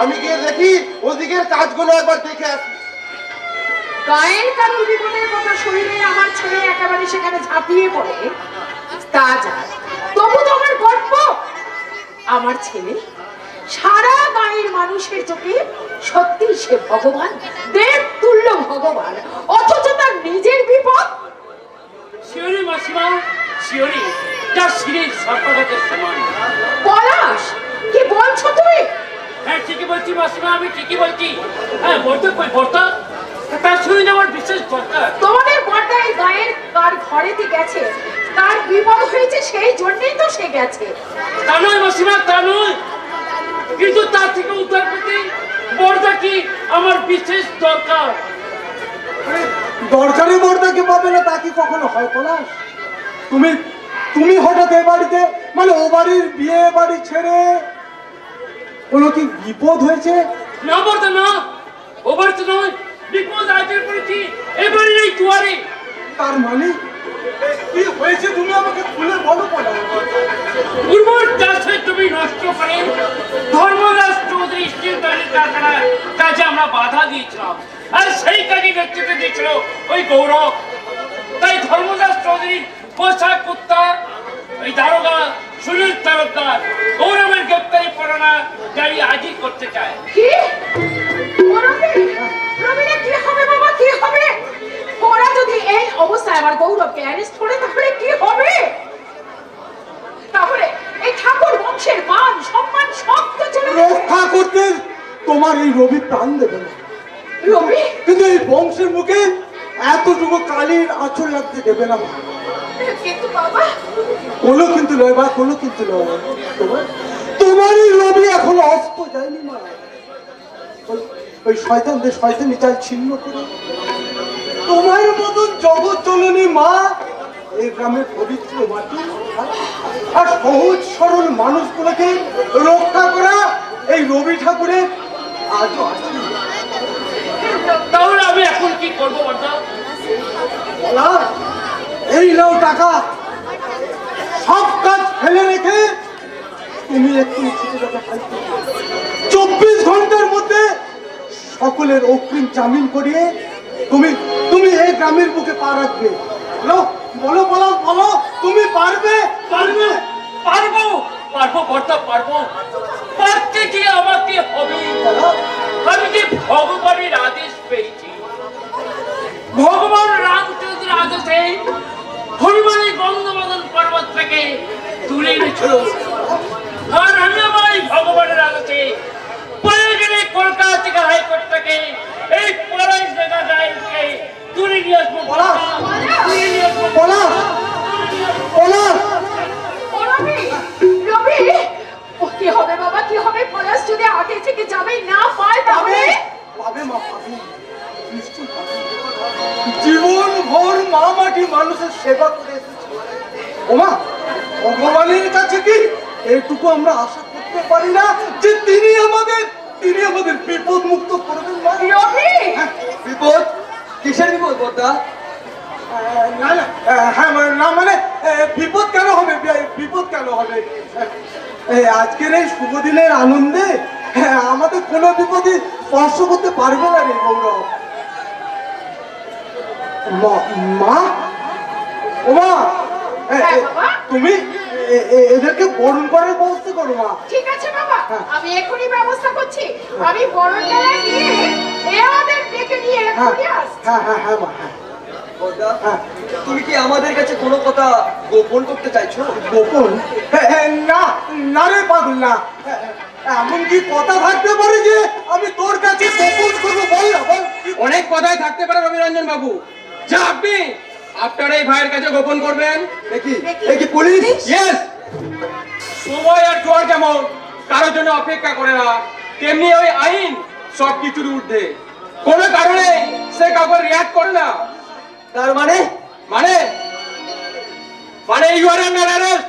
আমি গিয়ে দেখি ওদিকের কাজগুলো একবার দেখে আসি। গায়ের কারুর বিপদের কথা শুনলে আমার ছেলে একেবারে সেখানে ঝাঁপিয়ে পড়ে, তা যায়। তবু তো আমার গর্ব, আমার ছেলে সারা গায়ের মানুষের চোখে সত্যি সে ভগবান, দেব তুল্য ভগবান, অথচ তার নিজের বিপদ। শিওরি মাসিমা, শিওরি, তার শিরির সর্বগতের সমান। পলাশ, কি বলছো তুমি? হ্যাঁ ঠিকই বলছি মাসিমা, আমি ঠিকই বলছি। হ্যাঁ বলতে কই বলতো, তার শুনে যাওয়ার বিশেষ দরকার। তোমাদের বড়দা এই গায়ের কার ঘরেতে গেছে, তার বিপদ হয়েছে সেই জন্যই তো সে গেছে। তা নয় মাসিমা, তা নয়, কিন্তু তার থেকে উদ্ধার করতে বর্দা কি আমার বিশেষ দরকার। দরকারি বর্দাকে পাবে না তা কি কখনো হয় পলাশ? তুমি তুমি হঠাৎ এ বাড়িতে, মানে ও বাড়ির বিয়ে বাড়ি ছেড়ে কোনো কি বিপদ হয়েছে? না বর্দা না, ও বাড়িতে নয়, বিপদ আজের পড়েছি এবারে এই দুয়ারে। তার মানে কি হয়েছে তুমি আমাকে খুলে বলো পলাশ। উর্বর চাষে তুমি নষ্ট করে ধর্মদাস চৌধুরী স্টিল তৈরির কারখানার কাজে আমরা বাধা দিয়েছিলাম, আর সেই কাজে নেতৃত্ব দিয়েছিল ওই গৌরব। তাই ধর্মদাস চৌধুরীর পোশাক কুত্তা ওই দারোগা সুনীল তালুকদার গৌরবের গ্রেপ্তারি পরোয়ানা জারি আজই করতে চায়। কি? রবিনা কি হবে বাবা, কি হবে? ওরা যদি এই অবস্থায় আমার গৌরবকে অ্যারেস্ট করে তাহলে কি হবে? তাহলে এই ঠাকুর বংশের মান সম্মান সব তো চলে যাবে। রক্ষা করতে তোমার এই রবি প্রাণ দেবে না, রবি কিন্তু এই বংশের মুখে এতটুকু কালির আঁচল লাগতে দেবে না। কিন্তু বাবা, কোনো কিন্তু নয় বা কোনো কিন্তু নয়। তোমার এই রবি এখনো অস্ত যায়নি মা। ওই শয়তানদের শয়তানি চাল ছিন্ন করে তোমার মতন জগৎ জননী মা এই গ্রামের পবিত্র মাটি আর সহজ সরল মানুষগুলোকে রক্ষা করা এই রবি ঠাকুরের আজও আছে। তাহলে আমি এখন কি করবো বর্দা? বলা, এই নাও টাকা, সব কাজ ফেলে রেখে তুমি একটু ছুটে যাবে। 24 ঘন্টার মধ্যে সকলের অগ্রিম জামিন করিয়ে তুমি তুমি এই গ্রামের বুকে পা রাখবে। বলো বলো বলো বলো, তুমি পারবে? পারবো পারবো পারবো বর্দা, পারবো। পারতে কি আমাকে হবে? আমি যে ভগবানের আদেশ পেয়েছি, ভগবান রামচন্দ্রের আদেশে হনুমানের গন্ধবদন পর্বত থেকে তুলে এনেছিল, আর আমি আমার এই ভগবানের আদেশে প্রয়োজনে কলকাতা থেকে হাইকোর্ট থেকে এই পলাশ জায়গা গায়কে তুলে নিয়ে আসবো। তুলে নিয়ে আসবো। বলা বলা রবি, রবি, ও কি হবে বাবা, কি হবে? পলাশ যদি আগে থেকে জামিন না পায় তাহলে? পাবে মা, পাবে, নিশ্চয়ই পাবে। জীবন ভর মা মাটি মানুষের সেবা করে এসেছে। ওমা, ভগবানের কাছে কি এইটুকু আমরা আশা করতে পারি না যে তিনি আমাদের বিপদ মুক্ত করবেন? মা, রবি, বিপদ? কিসের বিপদ বর্দা? না না, হ্যাঁ না মানে বিপদ কেন হবে? বিপদ কেন হবে? আজকের এই শুভ দিনের আনন্দে আমাদের কোনো বিপদই স্পর্শ করতে পারবে না রে গৌরব। মা, ও মা, তুমি এদেরকে বরণ করার ব্যবস্থা করো মা। ঠিক আছে বাবা, আমি এখনই ব্যবস্থা করছি। আমি বড়তলায় গিয়ে আমাদের ডেকে নিয়ে এখনই আসছি। হ্যাঁ হ্যাঁ হ্যাঁ মা, হ্যাঁ। তুমি কি আমাদের কাছে কোনো কথা গোপন করতে চাইছো? গোপন? না না রে পাগল, না। এমন কি কথা থাকতে পারে যে আমি তোর কাছে গোপন করবো? বল না, বল। অনেক কথাই থাকতে পারে রবিরঞ্জন বাবু, যা আপনি আপনার এই ভাইয়ের কাছে গোপন করবেন। দেখি পুলিশ? ইয়েস, সময় আর জোয়ার যেমন কারোর জন্য অপেক্ষা করে না, তেমনি ওই আইন সবকিছুর ঊর্ধ্বে। কোনো কারণে সে কাউকে রিয়াক্ট করে না। তার মানে মানে মানে ইউ আর আন্ডার অ্যারেস্ট।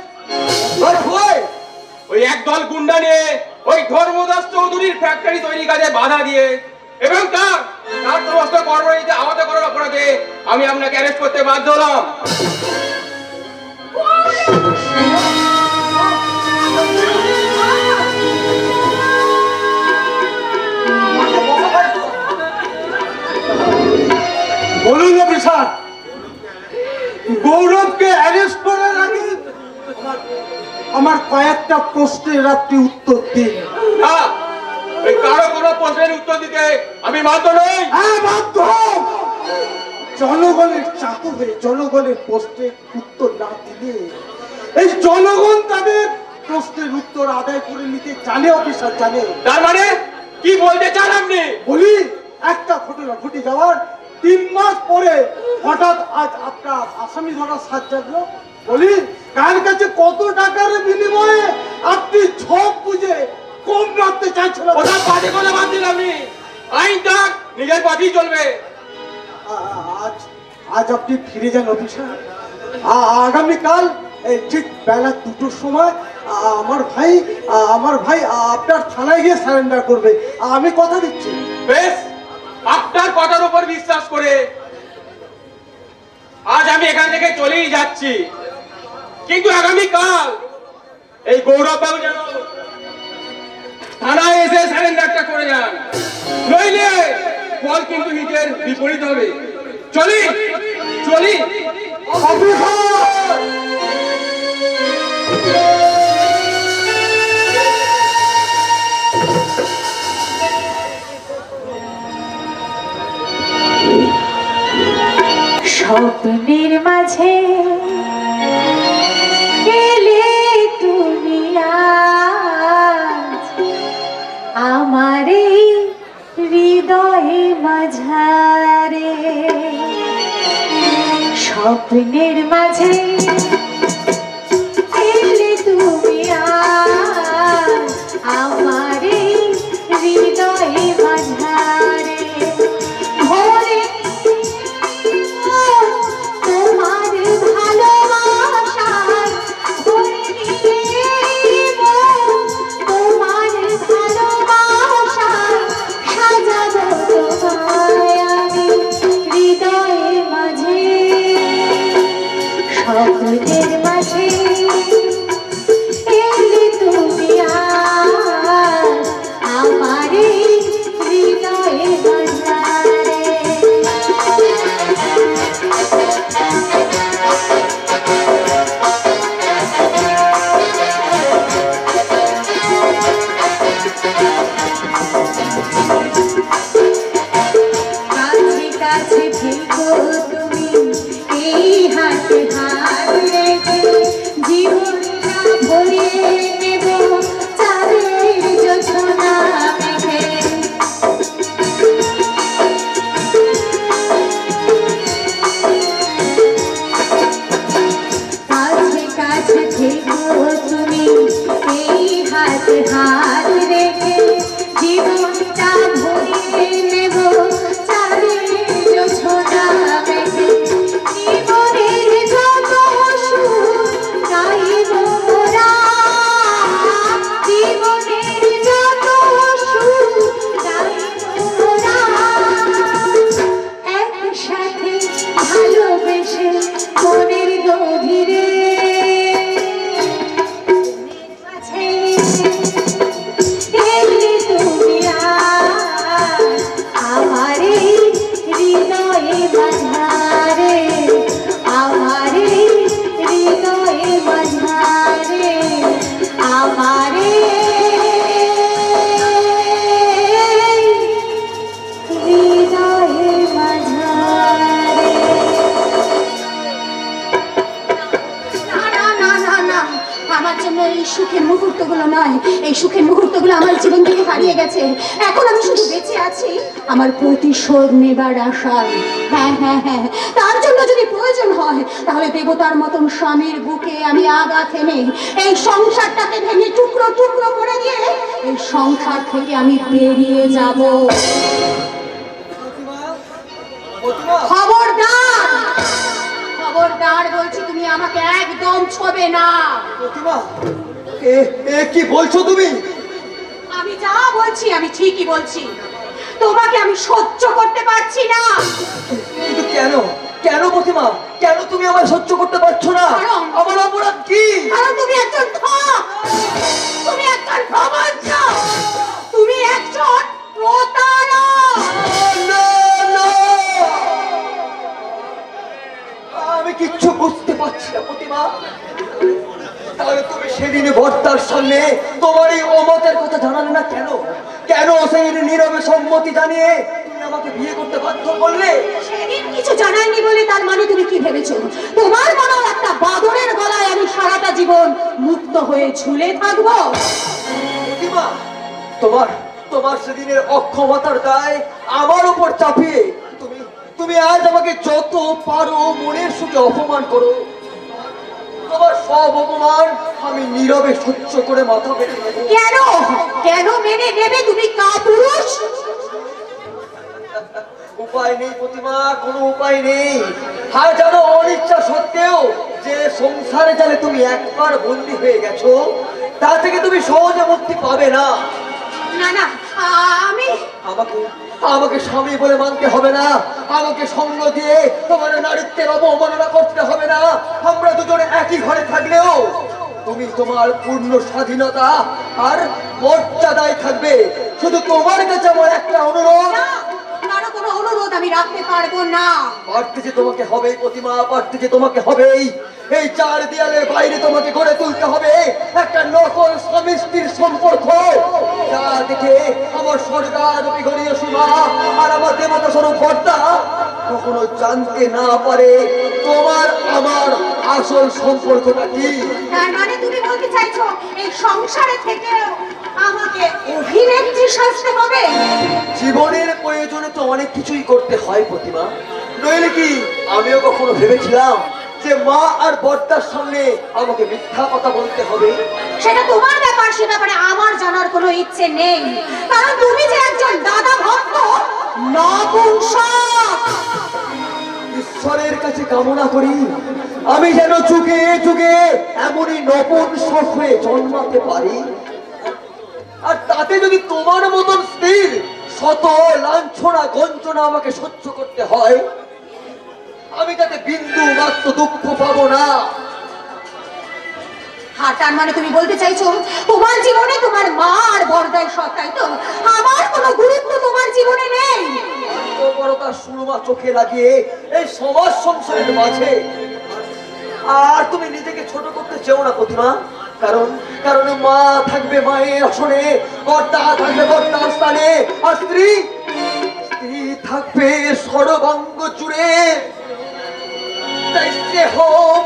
ওই একদল গুন্ডা নিয়ে ওই ধর্মদাস চৌধুরীর ফ্যাক্টরি তৈরি কাজে বাধা দিয়ে এবং তার সমস্ত কর্মনীতিতে আহত করার অপরাধে আমি আপনাকে অ্যারেস্ট করতে বাধ্য হলাম। কয়েকটা প্রশ্নের আপনি উত্তর দিন। না, এই কারো কোনো প্রশ্নের উত্তর দিতে আমি বাধ্য নই। হ্যাঁ, বাধ্য। জনগণের চাকর হয়ে জনগণের প্রশ্নের উত্তর না দিলে এই জনগণ তাদের প্রশ্নের উত্তর আদায় করে নিতে জানে, অফিসার জানে। তার মানে কি বলতে চান আপনি? বলি, একটা ঘটনা ঘটে যাওয়ার 3 মাস পরে হঠাৎ আজ আপনার আসামি ধরার সাজ জাগলো। বলি, কার কাছে কত টাকার বিনিময়ে আপনি ঝোঁক বুঝে কম রাখতে চাইছিলেন? ওটা বাজে কথা বাদ দিন আপনি। আইন থাক, নিজের পথেই চলবে। আজ আজ আপনি ফিরে যান অফিসার। আগামীকাল ঠিক বেলা 2টোর সময় আমার ভাই আপনার থানায় গিয়ে সারেন্ডার করবে। আমি কথা দিচ্ছি। বেশ, আপনার কথার উপর বিশ্বাস করে আজ আমি এখান থেকে চলেই যাচ্ছি, কিন্তু আগামীকাল এই গৌরব বাবু যেন থানায় এসে সারেন্ডারটা করে যান, নইলে ফল কিন্তু হিতের বিপরীত হবে। চলি চলি। স্বপ্নের মাঝে এলে তুমি আজ আমার এই হৃদয়ে মাঝারে। স্বপ্নের মাঝে এলে তুমি আজ আমার এই হৃদয়ে মাঝারে। ভোরে তোমার ভালোবাসায় ভরে নিব, তোমার ভালোবাসায় সাজাবো তোমায় আমি হৃদয়ের মাঝে। স্বপ্নের মাঝে এলে তুমি আজ আমার এই হৃদয়ের মাঝারে। কাছে কাছে থেকো তুমি, এই হাতে হাত রেখে জীবনটা ভরিয়ে নেব চাঁদের জোছনা মেঘে। কাছে কাছে থেকো তুমি, এই হাতে হাত রেখে জীবনটা ভরিয়ে নেব চাঁদের জোছনা মেঘে। জীবনের যত সুখ গাইব মোরা, জীবনের যত সুখ গাইব মোরা, একসাথে ভালোবেসে মনের গভীরে। এলে তুমি আজ আমার এই হৃদয়ে মাঝারে, আমার এই হৃদয়ে মাঝারে, আমার হৃদয়ে মাঝারে। না না না না না, আমার জন্য এই সুখের মুহূর্তগুলো নয়, এই সুখের মুহূর্তগুলো আমার জীবন থেকে হারিয়ে গেছে। এখন আমি শুধু বেঁচে আছি আমার প্রতিশোধ নেবার আশায়। হ্যাঁ হ্যাঁ হ্যাঁ, তার জন্য যদি প্রয়োজন হয় তাহলে দেবতার মতন স্বামীর বুকে আমি আঘাত এনে এই সংসারটাকে ভেঙে টুকরো টুকরো করে দিয়ে এই সংসার থেকে আমি বেরিয়ে যাব। খবরদার, খবরদার বলছি, তুমি আমাকে একদম ছোবে না। প্রতিমা, কি বলছো তুমি? আমি যা বলছি আমি ঠিকই বলছি। তোমাকে আমি সহ্য করতে পারছি না। কিন্তু কেন কেন প্রতিমা, কেন তুমি আমার সহ্য করতে পারছো না? কারণ- আমার অপরাধ কি? কারণ তুমি একজন ঠক, তুমি একজন প্রবঞ্চক, তুমি একজন প্রতারক। না, না। আমি কিচ্ছু বুঝতে পারছি না প্রতিমা। তাহলে তুমি সেদিনে বর্তা তোমার এই অমতের কথা জানালে না কেন? কেন সেই নীরবে সম্মতি জানিয়ে তুমি আমাকে বিয়ে করতে বাধ্য করলে? সেদিন কিছু জানাইনি বলে তার মানে তুমি কি ভেবেছো তোমার মনে একটা বাদরের গলায় আমি সারাটা জীবন মুক্ত হয়ে ঝুলে থাকবো? প্রতিমা, তোমার তোমার সেদিনের অক্ষমতার দায় আমার উপর চাপিয়ে তুমি তুমি আজ আমাকে যত পারো মনের সুখে অপমান করো। তোমার সব অপমান আমি নীরবে সহ্য করে মাথা পেতে নেবো। কেন কেন মেনে নেবে তুমি কাপুরুষ? উপায় নেই প্রতিমা, কোনো উপায় নেই। হাজারো অনিচ্ছা সত্ত্বেও যে সংসারে জালে তুমি একবার বন্দী হয়ে গেছো, তা থেকে তুমি সহজে মুক্তি পাবে না। না না আমি আমাকে আমাকে স্বামী বলে মানতে হবে না, আমাকে সঙ্গ দিয়ে তোমার নারীত্বের অবমাননা করতে হবে না। আমরা দুজনে একই ঘরে থাকলেও তুমি তোমার পূর্ণ স্বাধীনতা আর মর্যাদায় থাকবে। শুধু তোমার কাছে আমার একটা অনুরোধ। না, কারো কোনো অনুরোধ আমি রাখতে পারবো না। পারতে যে তোমাকে হবেই প্রতিমা, পারতে যে তোমাকে হবেই। এই চার দেয়ালের বাইরে তোমাকে গড়ে তুলতে হবে একটা নকল স্বামী স্ত্রীর সম্পর্ক, যা দেখে আমার সরকার বিঘরীয় সীমা আর আমার দেবতা স্বরূপ কর্তা কখনো জানতে না পারে তোমার আমার আসল সম্পর্কটা কি। তার মানে তুমি বলতে চাইছো এই সংসারে থেকে আমাকে অভিনেত্রী সাজতে হবে? জীবনের প্রয়োজনে তো অনেক কিছুই করতে হয় প্রতিমা, নইলে কি আমিও কখনো ভেবেছিলাম যে মা আর বর্তার সামনে আমাকে মিথ্যা কথা বলতে হবে? সেটা তোমার ব্যাপার, সে ব্যাপারে আমার জানার কোনো ইচ্ছে নেই। কারণ তুমি যে একজন দাদা ভক্ত নপুংসক। ঈশ্বরের কাছে কামনা করি আমি যেন যুগে যুগে এমনই নপুংসক হয়ে জন্মাতে পারি, আর তাতে যদি তোমার মতন স্থির শত লাঞ্ছনা গঞ্জনা আমাকে সহ্য করতে হয়, আমি তাতে বিন্দু মাত্র দুঃখ পাবো না। আর তার মানে তুমি বলতে চাইছো তোমার জীবনে তোমার মা আর বড়দাই সৎ, তাই তো? আমার কোনো গুরুত্ব তোমার জীবনে নেই। বড়তার সুরমা চোখে লাগিয়ে এই সমাজ সংসারের মাঝে আর তুমি নিজেকে ছোট করতে চেও না প্রতিমা। কারণ কারণ মা থাকবে মায়ের আসনে, কর্তা থাকবে কর্তার স্থানে, আর স্ত্রী স্ত্রী থাকবে সর্বাঙ্গ জুড়ে। তাই স্নেহ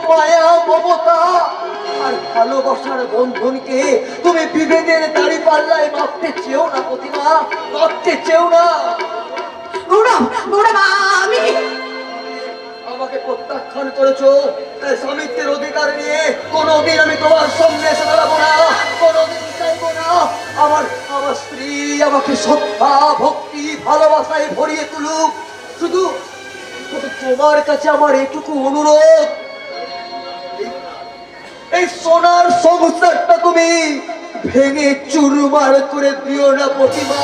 মায়া মমতা আর ভালোবাসার বন্ধনকে তুমি বিভেদের দাড়ি পাল্লায় মাপতে চেও না প্রতিমা, মাপতে চেও না। গৌরব, গৌরব, আমি আমাকে প্রত্যাখ্যান করেছো, তাই স্বামিত্বের অধিকার নিয়ে কোনোদিন আমি তোমার সামনে এসে দাঁড়াবো না, কোনোদিন চাইবো না আমার আমার স্ত্রী আমাকে শ্রদ্ধা ভক্তি ভালোবাসায় ভরিয়ে তুলুক। শুধু শুধু তোমার কাছে আমার এটুকু অনুরোধ, এই সোনার সংসারটা তুমি ভেঙে চুরমার করে দিও না প্রতিমা,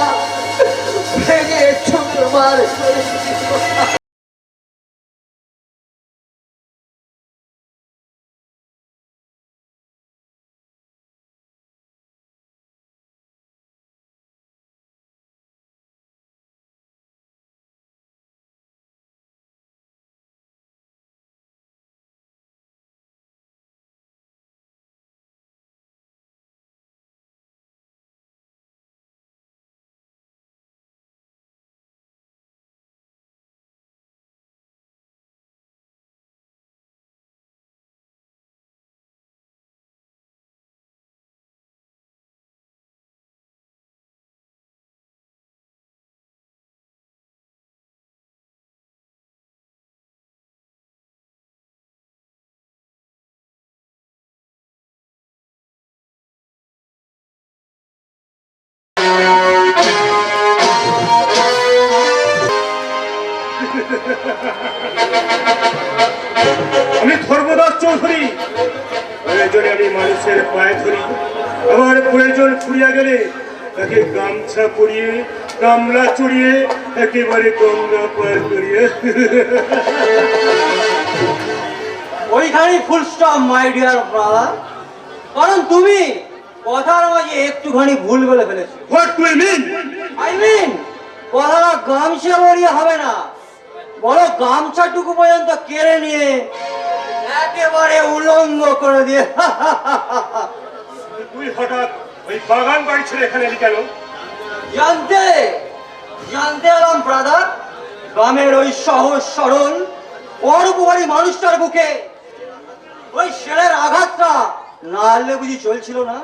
ভেঙে চুরমার করে দিও না। আমি ধর্মদাস চৌধুরী, প্রয়োজনে আমি মানুষের পায়ে ধরি, আমার প্রয়োজন ফুরিয়া গেলে তাকে গামছা পরিয়ে গামলা চড়িয়ে একেবারে গঙ্গা পার করিয়ে। ওইখানে full stop my dear brother, কারণ তুমি কথার মাঝে একটুখানি ভুল বলে ফেলেছো। What do you mean? I mean কথাটা গামছা পরিয়ে হবে না, বড় গামছাটুকু পর্যন্ত কেড়ে নিয়ে একেবারে উলঙ্গ করে দিয়ে। তুই হঠাৎ ওই বাগান বাড়ি ছেড়ে এখানে এলি কেন? জানতে জানতে এলাম ব্রাদার, গ্রামের ওই সহজ সরল পরোপকারী মানুষটার বুকে ওই শেলের আঘাতটা না হলে বুঝি চলছিল না?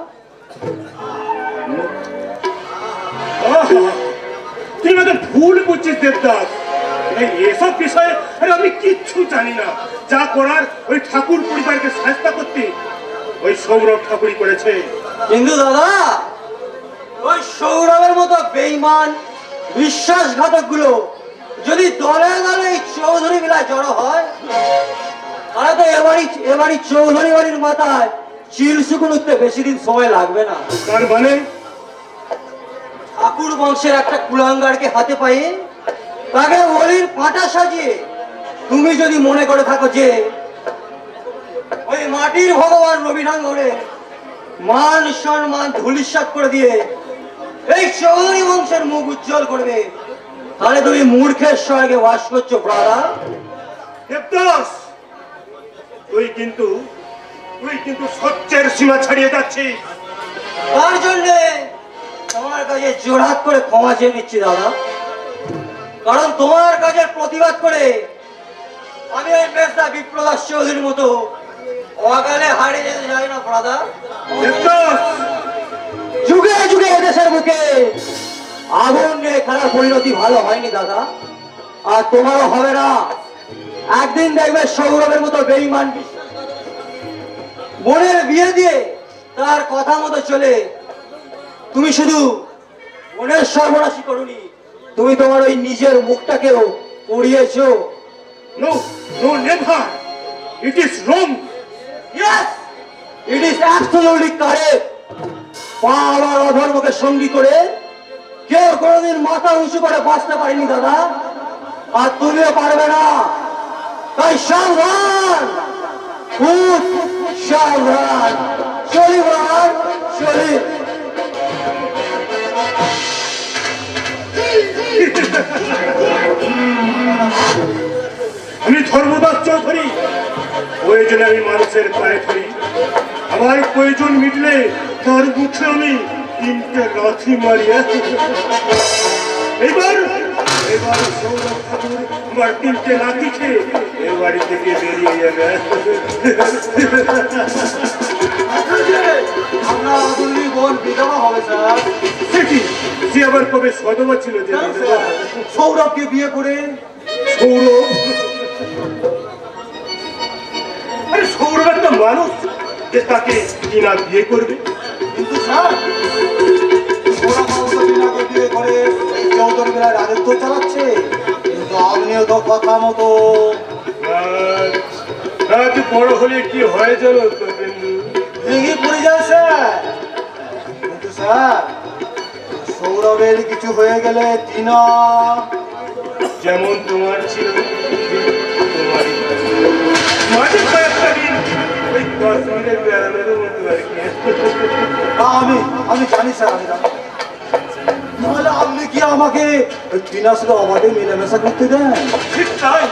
আহা, তুই আমাদের ভুল বুঝছিস দেবদাস। এই এসব বিষয়ে আরে আমি কিচ্ছু জানি না। যা করার ওই ঠাকুর পরিবারকে সাহায্য করতে ওই সৌরভ ঠাকুরই করেছে। কিন্তু দাদা, ওই সৌরভের মতো বেঈমান বিশ্বাসঘাতক গুলো যদি দলে দলে এই চৌধুরী মেলায় জড়ো হয়, তাহলে তো এবারই চৌধুরী বাড়ির মাথায় চিল শুকুন উঠতে বেশি দিন সময় লাগবে না। তার মানে ঠাকুর বংশের একটা কুলাঙ্গারকে হাতে পাইয়ে তাকে বলির পাঁটা সাজিয়ে তুমি যদি মনে করে থাকো যে ওই মাটির ভগবান রবিঠাঙ্গরে মান সম্মান ধূলিসাৎ করে দিয়ে এই চৌধুরী বংশের মুখ উজ্জ্বল করবে, তাহলে তুমি মূর্খের স্বর্গে বাস করছো ব্রাদার। দেবদাস, তুই কিন্তু সত্যের সীমা ছাড়িয়ে যাচ্ছিস। তার জন্য তোমার কাছে জোরহাত করে ক্ষমা চেয়ে নিচ্ছি দাদা, কারণ তোমার কাজের প্রতিবাদ করে আমি ওই মেজদা বিপ্রদাস চৌধুরীর মতো অকালে হারিয়ে যেতে চাই না ব্রাদার। দেবদাস, যুগে যুগে এদেশের বুকে আগুন নিয়ে খেলার পরিণতি ভালো হয়নি দাদা, আর তোমারও হবে না। একদিন দেখবে সৌরভের মতো বেঈমান বোনের বিয়ে দিয়ে তার কথা মতো চলে তুমি শুধু বোনের সর্বনাশী করুনি, তুমি তোমার ওই নিজের মুখটাকেও উড়িয়েছো। no, no, never. It is wrong. Yes, it is absolutely correct. পাওয়ার অধর্মকে সঙ্গী করে কেউ কোনোদিন মাথা উঁচু করে বাঁচতে পারেনি দাদা, আর তুমিও পারবে না। তাই সাবধান, খুব সাবধান। চলি ব্রাদার, চলি। আমি ধর্মদাস চৌধুরী, প্রয়োজনে আমি মানুষের পায়ে ধরি। আমার প্রয়োজন মিটলে তার মুখে আমি 3টে লাথি মারিয়া এবার সৌরভ ঠাকুর আমার 3টে লাথি খেয়ে এ বাড়ি থেকে বেরিয়ে যাবে। আপনার আদুলি বোন বিধবা হবে স্যার। সে আবার কবে সদবা ছিল যে সৌরভকে বিয়ে করে? সৌরভ, আরে সৌরভ একটা মানুষ যে তাকে কিনা বিয়ে করবে। কিন্তু স্যার, সৌরভ বাবু বিনাকে বিয়ে করে এই চৌধুরী মেলায় রাজত্ব চালাচ্ছে, কিন্তু আপনিও তো কথা মতো রাত বড় হলে কি হয় জানো তো বিন্দু? ভেঙে পড়ে যায় স্যার। কিন্তু স্যার, সৌরভের কিছু হয়ে গেলে টিনা যেমন তোমার ছিল তোমারই মাঝে কয়েকটা দিন ওই 10 মিনিটের বেড়ানোর মতো আর কি। আমি জানি স্যার, আমি জানি। নাহলে আপনি কি আমাকে ওই টিনার সাথে অবাধে মেলামেশা করতে দেন? ঠিক তাই।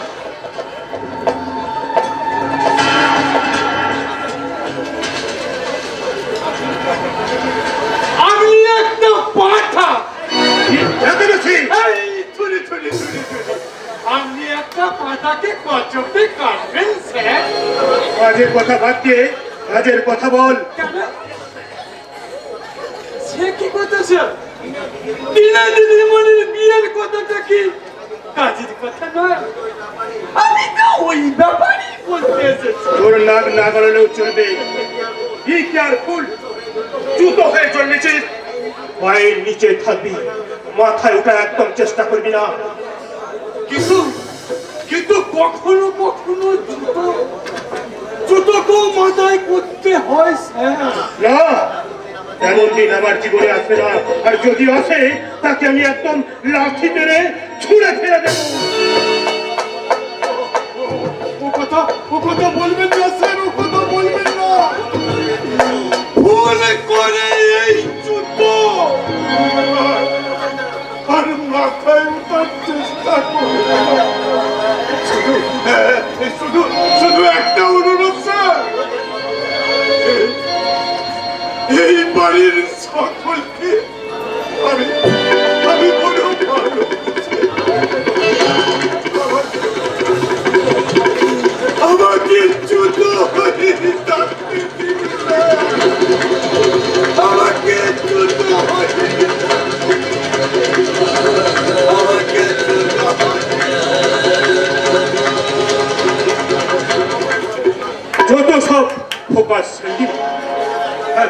আমি একটা পাঠা। আপনি একটা পাঠাকে কচপে কাটবেন স্যার? কাজের কথা বাদ দিয়ে কাজের কথা বল। কেন? সে কি কথা স্যার? টিনা দিদিমণির বিয়ের কথাটা কি কাজের কথা নয়? আমি তো ওই ব্যাপারই বলতে এসেছি। তোর নাক না গলালেও চলবে। Be careful. জুতো হয়ে জন্মেছিস, পায়ের নিচে থাকবি, মাথায় ওঠা একদম চেষ্টা করবি না। কিন্তু কখনো কখনো জুতোকেও মাথায় করতে হয় স্যার। না, তেমন দিন আমার জীবনে আসবে না, আর যদি আসে তাকে আমি একদম লাঠি মেরে ছুঁড়ে ফেলে দেব। ও কথা বলবেন না স্যার, ও কথা বলবেন না। ভুল করে এই জুতো আর মাথায় ওঠার চেষ্টা করবেন। শুধু একটা অনুরোধ স্যার, এই বাড়ির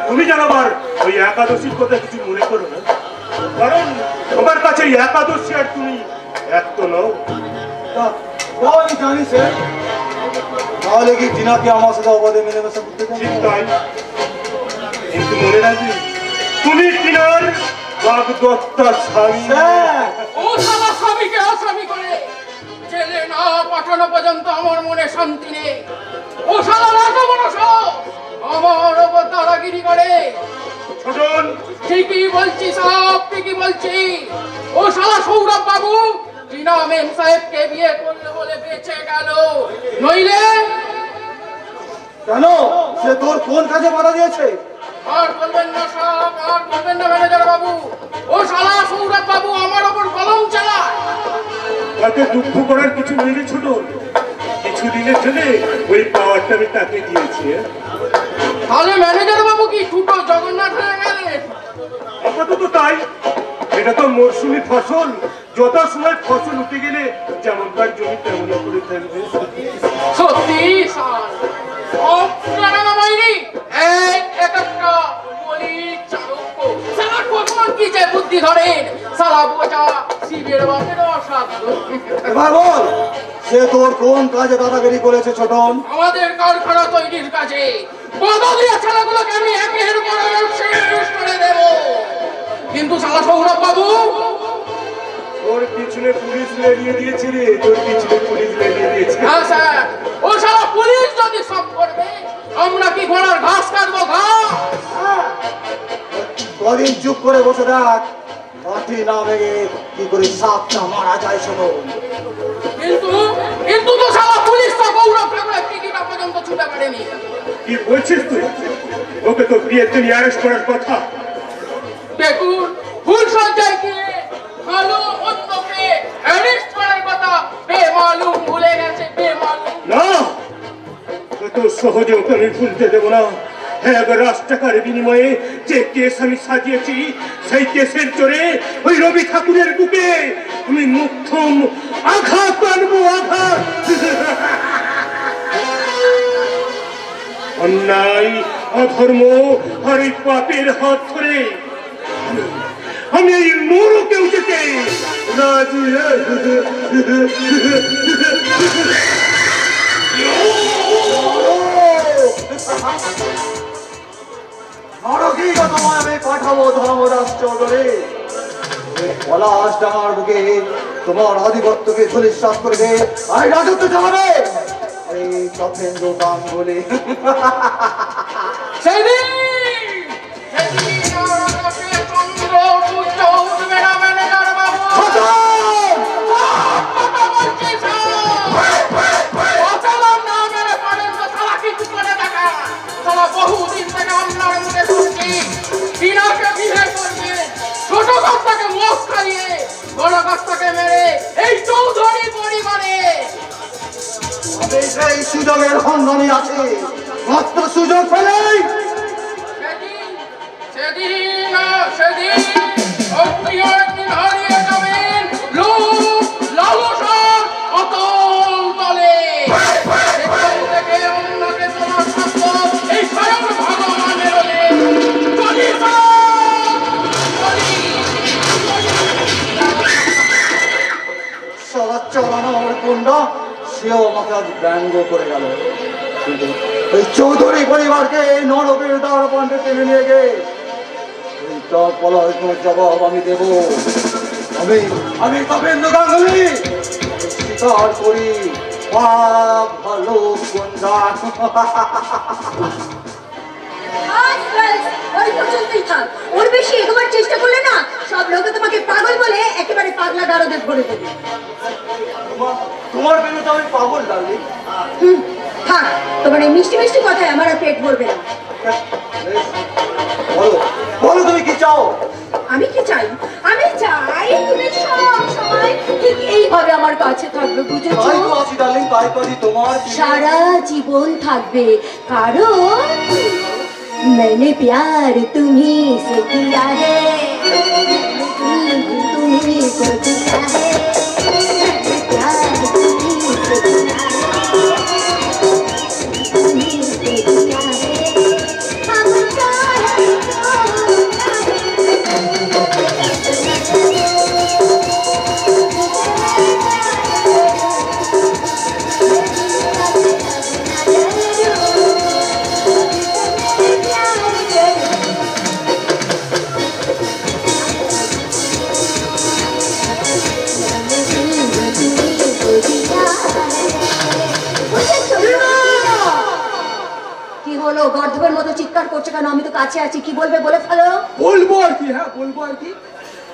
তুমি যেন আবার ওই একাদশীর কথা কিছু মনে করো না, কারণ আমার কাছে এই একাদশী আর তুমি এক তো নও। আমি জানি স্যার, তাহলে কি টিনাকে আমার সাথে অবাধে মেলামেশা করতে চান? ঠিক তাই, কিন্তু মনে রাখবি তুমি টিনার বাগদত্তা স্বামী। ও শালা স্বামীকে আসামি করে জেলে না পাঠানো পর্যন্ত আমার মনে শান্তি নেই। ও শালা রাজমনস আমার ওপর দাদাগিরি করে। ছোটন, ঠিকই বলছি সব ঠিকই বলছি। ও শালা সৌরভ বাবু টিনা মেম সাহেবকে বিয়ে করলে বলে বেঁচে গেল, নইলে কেন? সে তোর কোন কাজে বাধা দিয়েছে? আর বলবেন না সব, আর বলবেন না ম্যানেজার বাবু। ও শালা সৌরভ বাবু আমার ওপর কলম চালায়। তাকে দুঃখ করার কিছু নেই রে ছোট, কিছুদিনের জন্য ওই পাওয়ারটা আমি তাকে দিয়েছি। তাহলে ম্যানেজার বাবু কি দুটো জগন্নাথ হয়ে গেলেন? আপাতত তাই, এটা তো মরশুমি ফসল, যত সময় ফসল উঠে গেলে যেমনকার জমি তেমন করে থাকবে। সত্যি স্যার আপনারা বাইরে একটা বলি চালক সারা কখন কি যে বুদ্ধি ধরেন, সারা বোঝা শিবের বাপের অসাধ্য। এবার বল, সে তোর কোন কাজে দাদাগিরি করেছে ছোটন? আমাদের কারখানা তৈরির কাজে বদলিয়া ছেলেগুলোকে আমি একের পর এক শেষ করে দেব। কিন্তু সারা সৌরভ বাবু তোর পিছনে পুলিশ লেলিয়ে দিয়েছে রে, তোর পিছনে পুলিশ লেলিয়ে দিয়েছে। হ্যাঁ স্যার, ও সারা পুলিশ যদি সব করবে আমরা কি ঘোড়ার ঘাস কাটবো ঘাস? কদিন চুপ করে বসে থাক, মাটি না ভেঙে কি করে সাপটা মারা যায় ছোটন? কিন্তু কিন্তু তো সারা পুলিশ তো গৌরব ঠাকুরের টিকিটা পর্যন্ত ছুটে পারেনি। কি বলছিস তুই? ওকে তো বিয়ের দিন অ্যারেস্ট করার কথা। দেখুন ভুল সজ্জায় গিয়ে ভালো অন্যকে অ্যারেস্ট করার কথা বেমালুম ভুলে গেছে, বেমালুম। না, এত সহজে ওকে আমি ভুলতে দেবো না। এক লাখ টাকার বিনিময়ে যে কেস আমি সাজিয়েছি, সেই কেসের জোরে ওই রবি ঠাকুরের বুকে আমি মুখ্যম আঘাত আনবো, আঘাত। অন্যায়, অধর্ম আর এই পাপের হাত ধরে আমি এই নরকেও যেতে রাজি। নরকেই বা তোমায় আমি পাঠাবো ধর্মদাস চৌধুরী। পলাশ ডাঙার বুকে তোমার আধিপত্যকে ধূলিসাৎ করবে, আর রাজত্ব চালাবে এই চন্দ্র গাঙ্গুলি। সেদিন সেদিন আর আকাশে চন্দ্র সূর্য উঠবে না ম্যানেজার বাবু। কথা বলছি স্যার, অচলার না মেরে পড়েন তো সারা কিছু করে দেখা। সারা বহুদিন থেকে আপনার মুখে শুনছি টিনাকে বিয়ে করবে, ছোট গাছটাকে মদ খাইয়ে বড় গাছটাকে মেরে এই চৌধুরী পরিবারে। এই সুযোগের সন্ধানে আছে, মাত্র সুযোগ পেলেই সেদিন আপনি একদিন হারিয়ে যাবেন লোক লালসার অতল তলে। সেখান থেকে অন্যকে তোমার সত্য এই স্বয়ং ভগবানের হলে চলি সারা চালানোর কুন্ডা সেও আমাকে আজ ব্যঙ্গ করে গেল। কিন্তু ওই চৌধুরী পরিবারকে এই নরকের দ্বার পান্ডে টেনে নিয়ে গে এই পলাশনের জবাব আমি দেব। আমি তপেন্দ্র গাঙ্গুলি স্বীকার করি পাপ ভালো কুন্ডা। ওই পর্যন্তই থাক, ওর বেশি এগোবার চেষ্টা করলে না সব লোকে তোমাকে পাগল বলে একেবারে পাগলা গারদে ভরে দেবে। তোমার বেরোতে আমি পাগল ডালি। থাক, তোমার এই মিষ্টি মিষ্টি কথায় আমার আর পেট ভরবে না। বলো বলো তুমি কি চাও? আমি কি চাই? আমি চাই তুমি সব সময় ঠিক এইভাবে আমার কাছে থাকবে, বুঝেছো? তাই তো আছি ডার্লিং, তাই তো আছি তোমার। সারা জীবন থাকবে, কারণ मैंने प्यार तुम्ही से किया है, तुम्ही को दिया है, मैंने प्यार तुम्ही से किया है, तुम्ही से किया है, हम चाहे করছো কেন? আমি তো কাছে আছি, কি বলবে বলে ফেলো। বলবো আর কি, হ্যাঁ বলবো আর কি।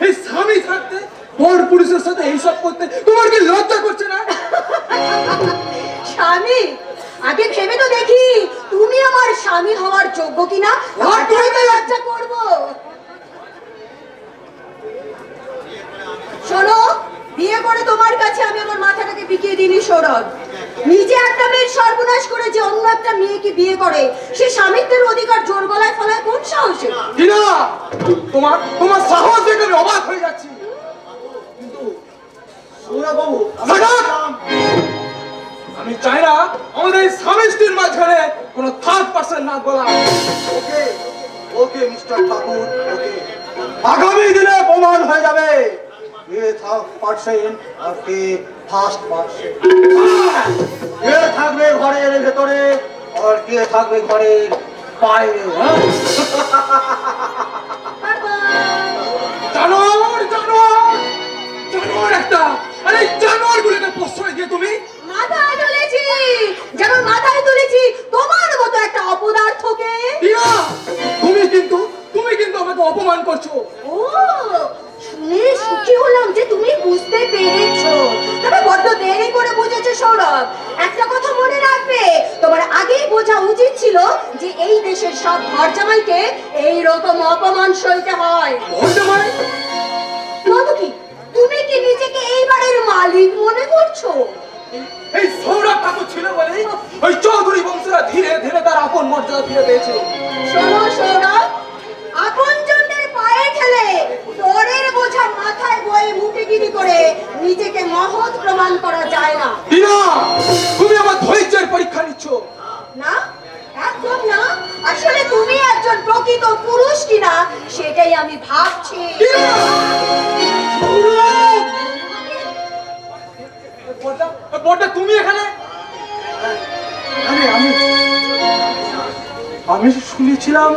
এই স্বামী থাকতে বর পুরুষের সাথে এইসব করতে তোমার কি লজ্জা করছে না? স্বামী, আগে ভেবে তো দেখি তুমি আমার স্বামী হওয়ার যোগ্য কিনা, তারপরে তো লজ্জা করবো। শোনো, বিয়ে করে তোমার কাছে আমি আমার মাথাটাকে বিকিয়ে দিইনি সৌরভ। নিজে একটা মেয়ের সর্বনাশ করে যে অন্য একটা মেয়েকে বিয়ে করে, সে স্বামীত্বের অধিকার জোর গলায় ফলায় কোন সাহসে? টিনা, তোমার সাহস দেখে আমি অবাক হয়ে যাচ্ছি। কিন্তু সৌরভবাবু, আমি চাই না আমাদের এই স্বামী স্ত্রীর মাঝখানে কোনো থার্ড পার্সন না বলা। ওকে ওকে মিস্টার ঠাকুর, ওকে। আগামী দিনে প্রমাণ হয়ে যাবে কে থার্ড পার্সন আর কে ফার্স্ট পার্সন। কে থাকবে ঘরের ভেতরে আর কে থাকবে ঘরের বাইরে। জানোয়ার জানোয়ার জানোয়ার একটা, আরে জানোয়ার গুলোকে প্রশ্রয় দিয়ে তুমি মাথায় তুলেছি, যেমন মাথায় তুলেছি তোমার মতো একটা অপদার্থকে। তুমি কিন্তু আমাকে অপমান করছো। ও, শুনে সুখী হলাম যে তুমি বুঝতে পেরেছো, তবে বড্ড দেরি করে বুঝেছো সৌরভ। একটা কথা মনে রাখবে, তোমার আগেই বোঝা উচিত ছিল যে এই দেশের সব ঘর জামাইকে এইরকম অপমান সইতে হয়। ঘর জামাই? নয়তো কি, তুমি কি নিজেকে এই বাড়ির মালিক মনে করছো? এই সৌরভ ঠাকুর ছিল বলে ওই চৌধুরী বংশীরা ধীরে ধীরে তার আপন মর্যাদা ফিরে পেয়েছে। শোনো সৌরভ, আপনজনদের পায়ে ঠেলে পরের বোঝা মাথায় বয়ে মুটিগিরি করে নিজেকে মহৎ প্রমাণ করা যায় না। টিনা, তুমি আমার ধৈর্যের পরীক্ষা নিচ্ছ। না, একদম না। আসলে তুমি একজন প্রকৃত পুরুষ কিনা সেটাই আমি ভাবছি। টিনা! সৌরভ! বড়টা তুমি এখানে? আমি শুনেছিলাম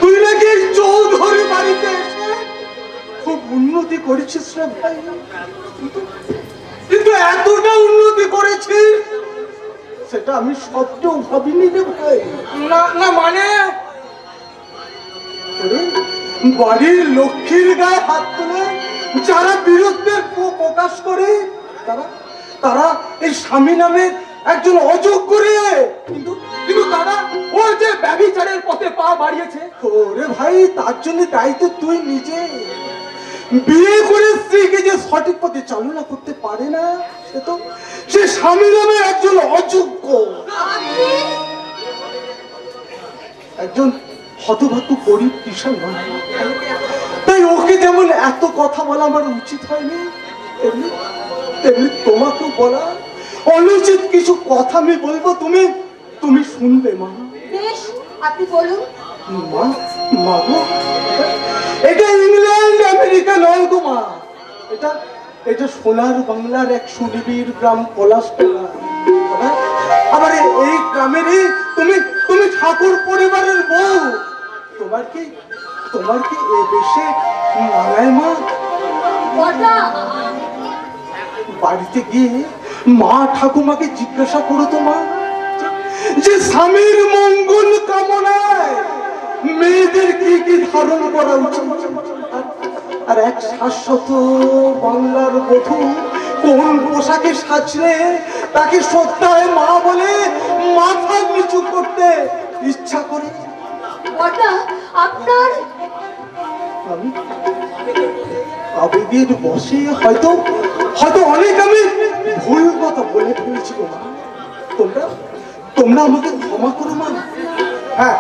তুই নাকি চৌধুরী বাড়িতে এসে খুব উন্নতি করেছিস রে ভাই। কিন্তু এতটা উন্নতি করেছিস সেটা আমি সবটাও ভাবিনি রে ভাই। না না, মানে বাড়ির লক্ষ্মীর গায়ে হাত তুলে যারা বিরুদ্ধের প্রকাশ করে তারা তারা এই স্বামী নামে একজন অযোগ্য রে। কিন্তু কিন্তু তারা ওই যে ব্যভিচারের পথে পা বাড়িয়েছে, ওরে ভাই তার জন্য দায়িত্ব তুই নিজে। বিয়ে করে স্ত্রীকে যে সঠিক পথে চালনা করতে পারে না, সে স্বামী নামে একজন অযোগ্য, একজন হতভাগ্য গরিব কিষাণ নয়। তাই ওকে যেমন এত কথা বলা আমার উচিত হয়নি, তেমনি তেমনি তোমাকেও বলা অনুচিত কিছু কথা আমি বলবো, তুমি শুনবে মা। বেশ, আপনি বলুন। মা, মা গো, এটা ইংল্যান্ড আমেরিকা নয় গো মা, এটা সোনার বাংলার এক সুনিবিড় গ্রাম পলাশটোলা। আবার এই গ্রামেরই তুমি ঠাকুর পরিবারের বউ। তোমার কি এ দেশে মানায় মা? বাড়িতে গিয়ে মা ঠাকুমাকে জিজ্ঞাসা করো তো মা, যে স্বামীর মঙ্গল কামনায় মেয়েদের কি কি ধারণ করা উচিত, আর এক শাশ্বত বাংলার বধূ কোন পোশাকে সাজলে তাকে শ্রদ্ধায় মা বলে মাথা নিচু করতে ইচ্ছা করে। আপনার আমি আবেগের বসে হয়তো অনেক আমি ভুল কথা বলে ফেলেছি গো মা। তোমরা আমাকে ক্ষমা করো মা। হ্যাঁ,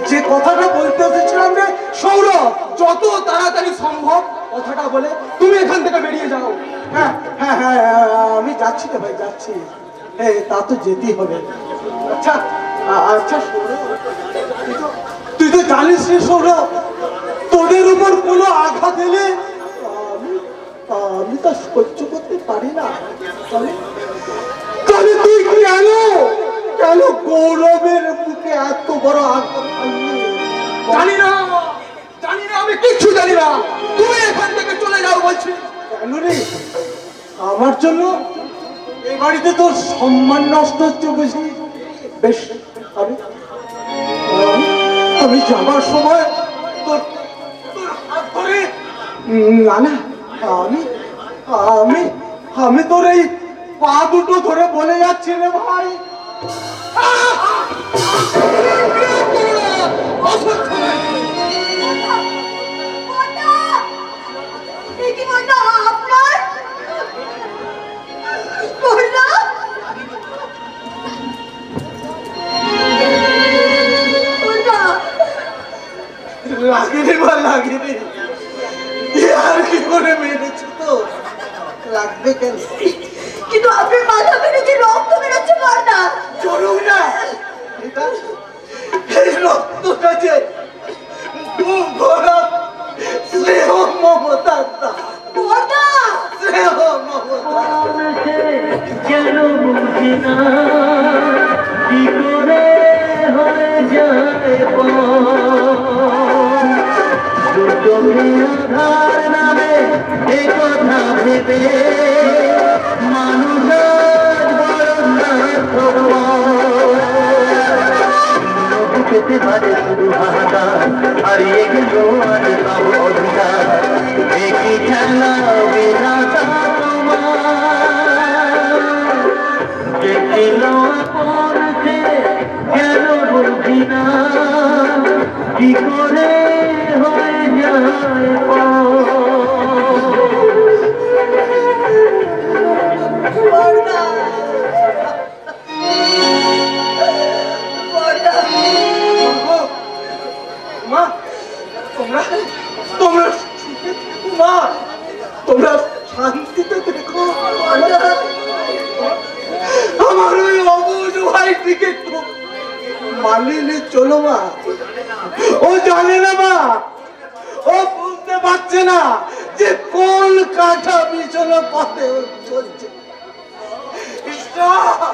যে কথাটা বলতে এসেছিলাম রে সৌরভ, যত তাড়াতাড়ি সম্ভব কথাটা বলে তুমি এখান থেকে বেরিয়ে যাও। হ্যাঁ হ্যাঁ হ্যাঁ, আমি যাচ্ছি রে ভাই, যাচ্ছি। তা তো যেতেই হবে। আচ্ছা আচ্ছা সৌরভ, তুই তো জানিস রে সৌরভ, তোদের উপর কোনো আঘাত এলে আমি তা সহ্য করতে পারি না। তাহলে তুই কেন গৌরবের মুখে এত বড় আঘাত আনলি? জানি না, আমি কিচ্ছু জানি না। তুমি এখান থেকে চলে যাও বলছি। কেন রে? আমার জন্য এই বাড়িতে তোর সম্মান নষ্ট হচ্ছে বুঝি? বেশ, আমি আমি যাবার সময় তোর তোর হাত ধরে না না আমি আমি আমি তোর এই পা দুটো ধরে বলে যাচ্ছি রে ভাই লাগেনি বা লাগেনি আর কি করে মেরেছো তো লাগবে কেন কিন্তু আপনার মাথা বেরোচ্ছে রক্ত বেরোচ্ছে বর্দা চলুক না এটা এই রক্তটা যে বুক ভরা স্নেহ মমতার দান। বর্দা স্নেহ মমতা কেন বুঝি না কি করে হয়ে যায় চোখে আধার নামে এ কথা ভেবে মানুষ পেতে পারে শুধু হাহাকার হারিয়ে গেল আর পাবো অধিকার একই খেলা বিধাতা দেখল আপনকে কেন বুঝি না কি করে হয়ে যায় বর্দা বর্দা মা তোমরা তোমরা মা তোমরা শান্তিতে দেখো আমার ওই অবুঝ ভাইটিকে একটু মানিয়ে চলো মা ও জানে না মা ও বুঝতে পারছে না যে কোন কাঠা বিছানো পথে ও চলছে ঈশ্বর,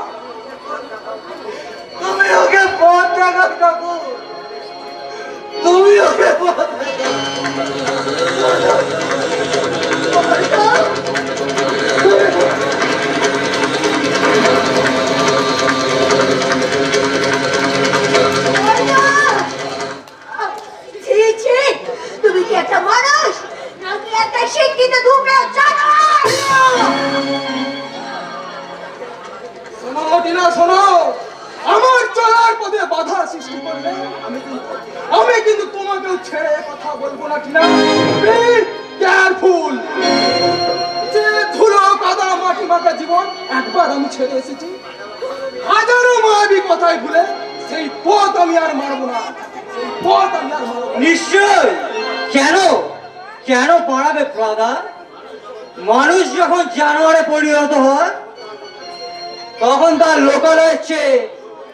তুমি ওকে পথ দেখাও ঠাকুর তুমি ওকে পথ তুমি কি একটা মানুষ নাকি একটা শিক্ষিত ধুমে জানোয়ার? শোনো টিনা শোনো আমার চলার পথে বাধা সৃষ্টি করলে আমি কিন্তু তোমাকেও ছেড়ে কথা বলবো না টিনা কেয়ারফুল যে ধুলো কাদা মাটি মাখা জীবন একবার আমি ছেড়ে এসেছি হাজারো মায়াবী কথায় ভুলে সেই পথ আমি আর মারবো না সেই পথ আমি আর মারবো না। নিশ্চয় কেন কেন পারাবে ব্রাদার মানুষ যখন জানোয়ারে পরিণত হয় তখন তার লোকালয়ের চেয়ে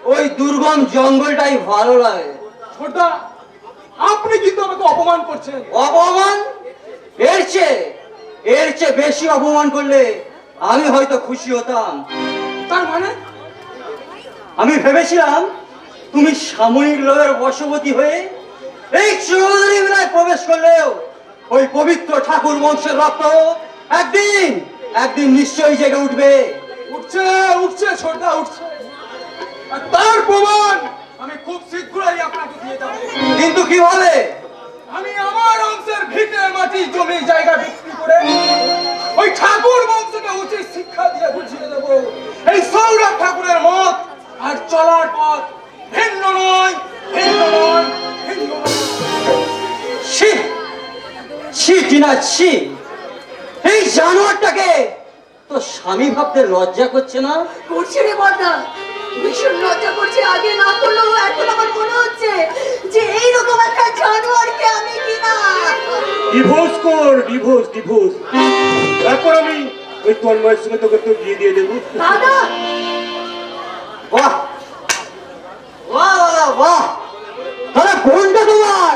ওই দুর্গম জঙ্গলটাই ভালো লাগে ছোটদা আপনি কিন্তু আমাকে অপমান করছেন অপমান এর চেয়ে বেশি অপমান করলে আমি হয়তো খুশি হতাম তার মানে আমি ভেবেছিলাম তুমি সাময়িক লোভের বশবর্তী হয়ে এই চৌধুরী বিলায় প্রবেশ করলেও ওই পবিত্র ঠাকুর বংশের রক্ত একদিন একদিন নিশ্চয়ই জেগে উঠবে উঠছে উঠছে ছোটদা উঠছে আর তার প্রমাণ আমি খুব শীঘ্রই আপনাকে দিয়ে দেবো কিন্তু কিভাবে আমি আমার অংশের ভিটে মাটি জমি জায়গা বিক্রি করে ওই ঠাকুর বংশকে উচিত শিক্ষা দিয়ে বুঝিয়ে দেবো এই সৌরভ ঠাকুরের মত আর চলার পথ ভিন্ন নয় ভিন্ন নয় ভিন্ন নয় ছি ছি টিনা ছি এই জানোয়ারটাকে তো স্বামী ভাবতে লজ্জা করছে না করছে রে বর্দা ভীষণ লজ্জা করছে আগে না করলেও এখন আমার মনে হচ্ছে যে এইরকম একটা জানোয়ারকে আমি কিনা ডিভোর্স কর ডিভোর্স তারপর আমি ওই তন্ময়ের সঙ্গে তোকে তো বিয়ে দিয়ে দেবো দাদা বাহ বাহ বাহ বাহ তাহলে কোনটা তোমার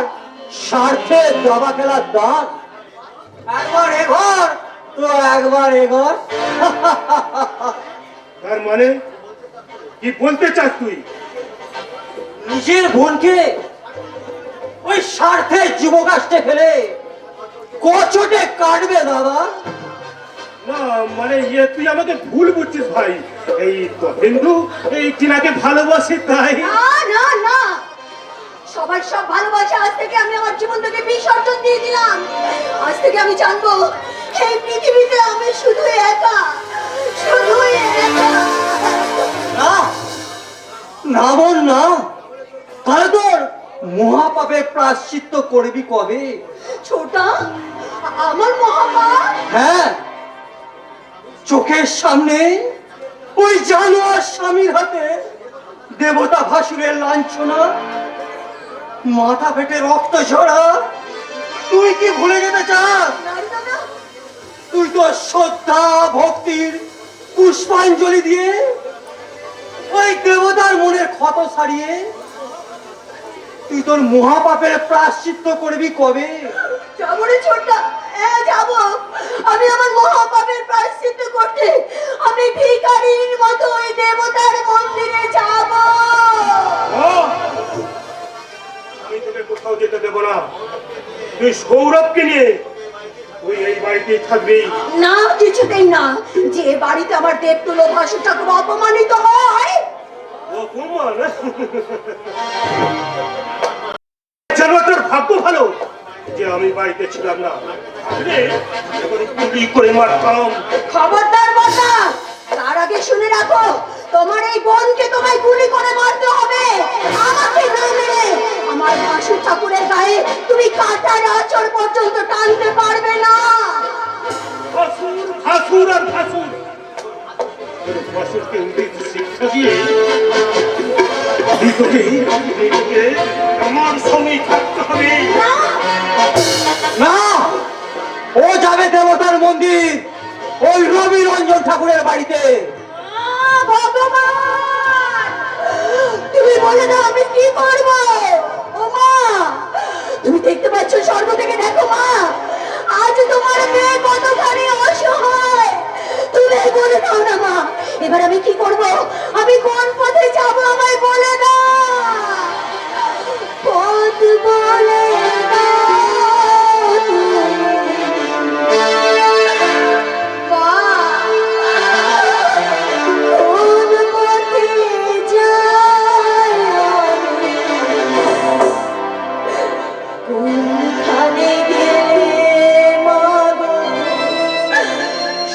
স্বার্থে দাবা খেলার দাঁত একবার এঘর তো একবার এঘর তার মানে কি বলতে চাস তুই নিজের বোনকে ওই স্বার্থে যুবকাষ্টে ফেলে কচটে কাটবে দাদা না মানে তুই আমাকে ভুল বুঝছিস ভাই এই তপেন্দু এই টিনাকে ভালোবাসে তাই না না না সবার সব ভালোবাসা আজ থেকে আমি আমার জীবন থেকে বিসর্জন দিয়ে দিলাম। আজ থেকে আমি জানবো এই পৃথিবীতে আমি শুধু একা, শুধু একা। না না বোন না, তাহলে তোর মহাপাপের প্রায়শ্চিত্ত করবি কবে? ছোটা, আমার মহাপাপ? হ্যাঁ, চোখের সামনে ওই জানোয়ার স্বামীর হাতে দেবতা ভাসুরের লাঞ্ছনা, মাথা ফেটে রক্ত ঝরা, তুই কি ভুলে যেতে চাস? তুই তো শ্রদ্ধা ভক্তির পুষ্পাঞ্জলি দিয়ে ওই দেবতার মনের ক্ষত সারিয়ে তুই তোর মহাপাপের প্রায়শ্চিত্ত করবি কবে? যাবো রে ছোটা, যাবো। আমি আমার মহাপাপের প্রায়শ্চিত্ত করতে আমি ভিখারির মতো ওই দেবতার মন্দিরে যাব। আমি তোকে কোথাও যেতে দেবো না। তুই সৌরভকে নিয়ে তুই এই বাড়িতেই থাকবি। না, কিছুতেই না। যে বাড়িতে আমার দেবতুল্য ভাসু ঠাকুর অপমানিত হয়। অপমান? যেন তোর ভাগ্য ভালো যে আমি বাড়িতে ছিলাম না, গুলি করে মারতাম। খবরদার বটা, তার আগে শুনে রাখো, তোমার এই বোনকে তোমায় গুলি করে মারতে হবে। আমাকে না মেরে আমার ভাসু ঠাকুরের গায়ে তুমি কাঁটার আঁচড় পর্যন্ত টানতে পারবে না। ভাসুর ভাসুর আর ভাসুর, ভাসুরকে উচিত শিক্ষা দিয়ে আমার সঙ্গে থাকতে হবে। না, ও যাবে দেবতার মন্দির, ওই রবি রঞ্জন ঠাকুরের বাড়িতে। ভগবান, তুমি বলে দাও আমি কি করব? ও মা, তুমি দেখতে পাচ্ছ, স্বর্গ থেকে দেখো মা, আজ তোমার মেয়ে কতখানি অসহায়। তুমি বলে দাও না মা, এবার আমি কি করব? আমি কোন পথে যাব আমায় বলে দাও। পথ বলে দাও তুমি। মা, কোন পথে যাই আমি? কোনখানে গেলে মা গো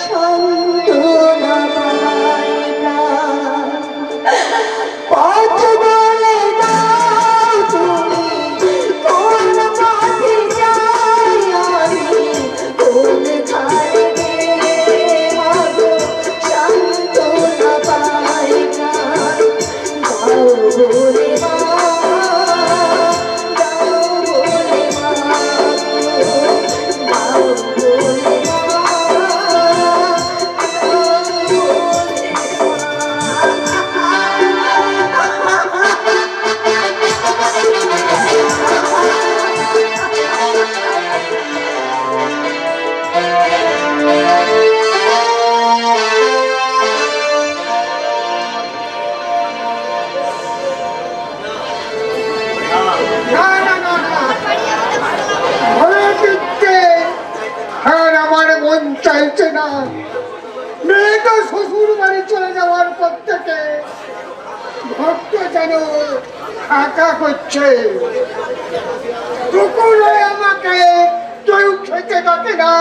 সান্ত্বনা পাই প্রাণ? পথ বলে দাও তুমি, কোন পথে যাই আমি? কোনখানে গেলে মা গো সান্ত্বনা পাই প্রাণ? দাও বলে মা, দাও বলে মা গো, দাও বলে মা, আর আমার মন চাইছে না মেয়েটা শ্বশুর বাড়ি চলে যাওয়ার পর থেকে ভক্ত যেন ফাঁকা করছে। দুপুরে আমাকে কেউ খেতে ডাকে না,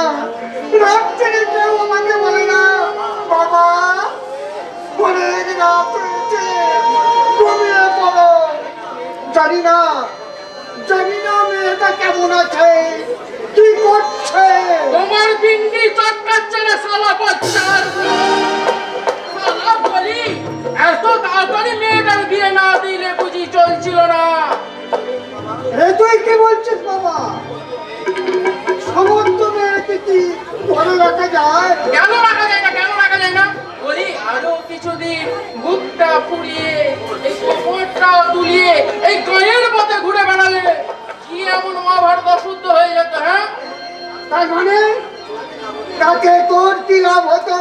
রাত্রে কেউ আমাকে বলে না বাবা অনেক রাত হয়েছে ঘুমিয়ে পড়ো। জানি না মেয়েটা কেমন আছে, কি করছে। তোমার পিন্ডি চটকাচ্ছে না শালা বাচ্চার। শালা বলি, এত তাড়াতাড়ি মেয়েটার বিয়ে না দিলে বুঝি চলছিল না। এ তুই কি বলছিস বাবা? সমস্ত মেয়েকে কি ঘরে রাখা যায়? কেন রাখা যায় না, কেন রাখা যায় না? বলি আরো কিছুদিন বুকটা ফুরিয়ে এই কোমরটা তুলিয়ে এই গায়ের পথে ঘুরে বেড়ালে কি এমন মহাভারত শুদ্ধ হয়ে যেত? হ্যাঁ, তার মানে তাকে তোর কি লাভ হতো?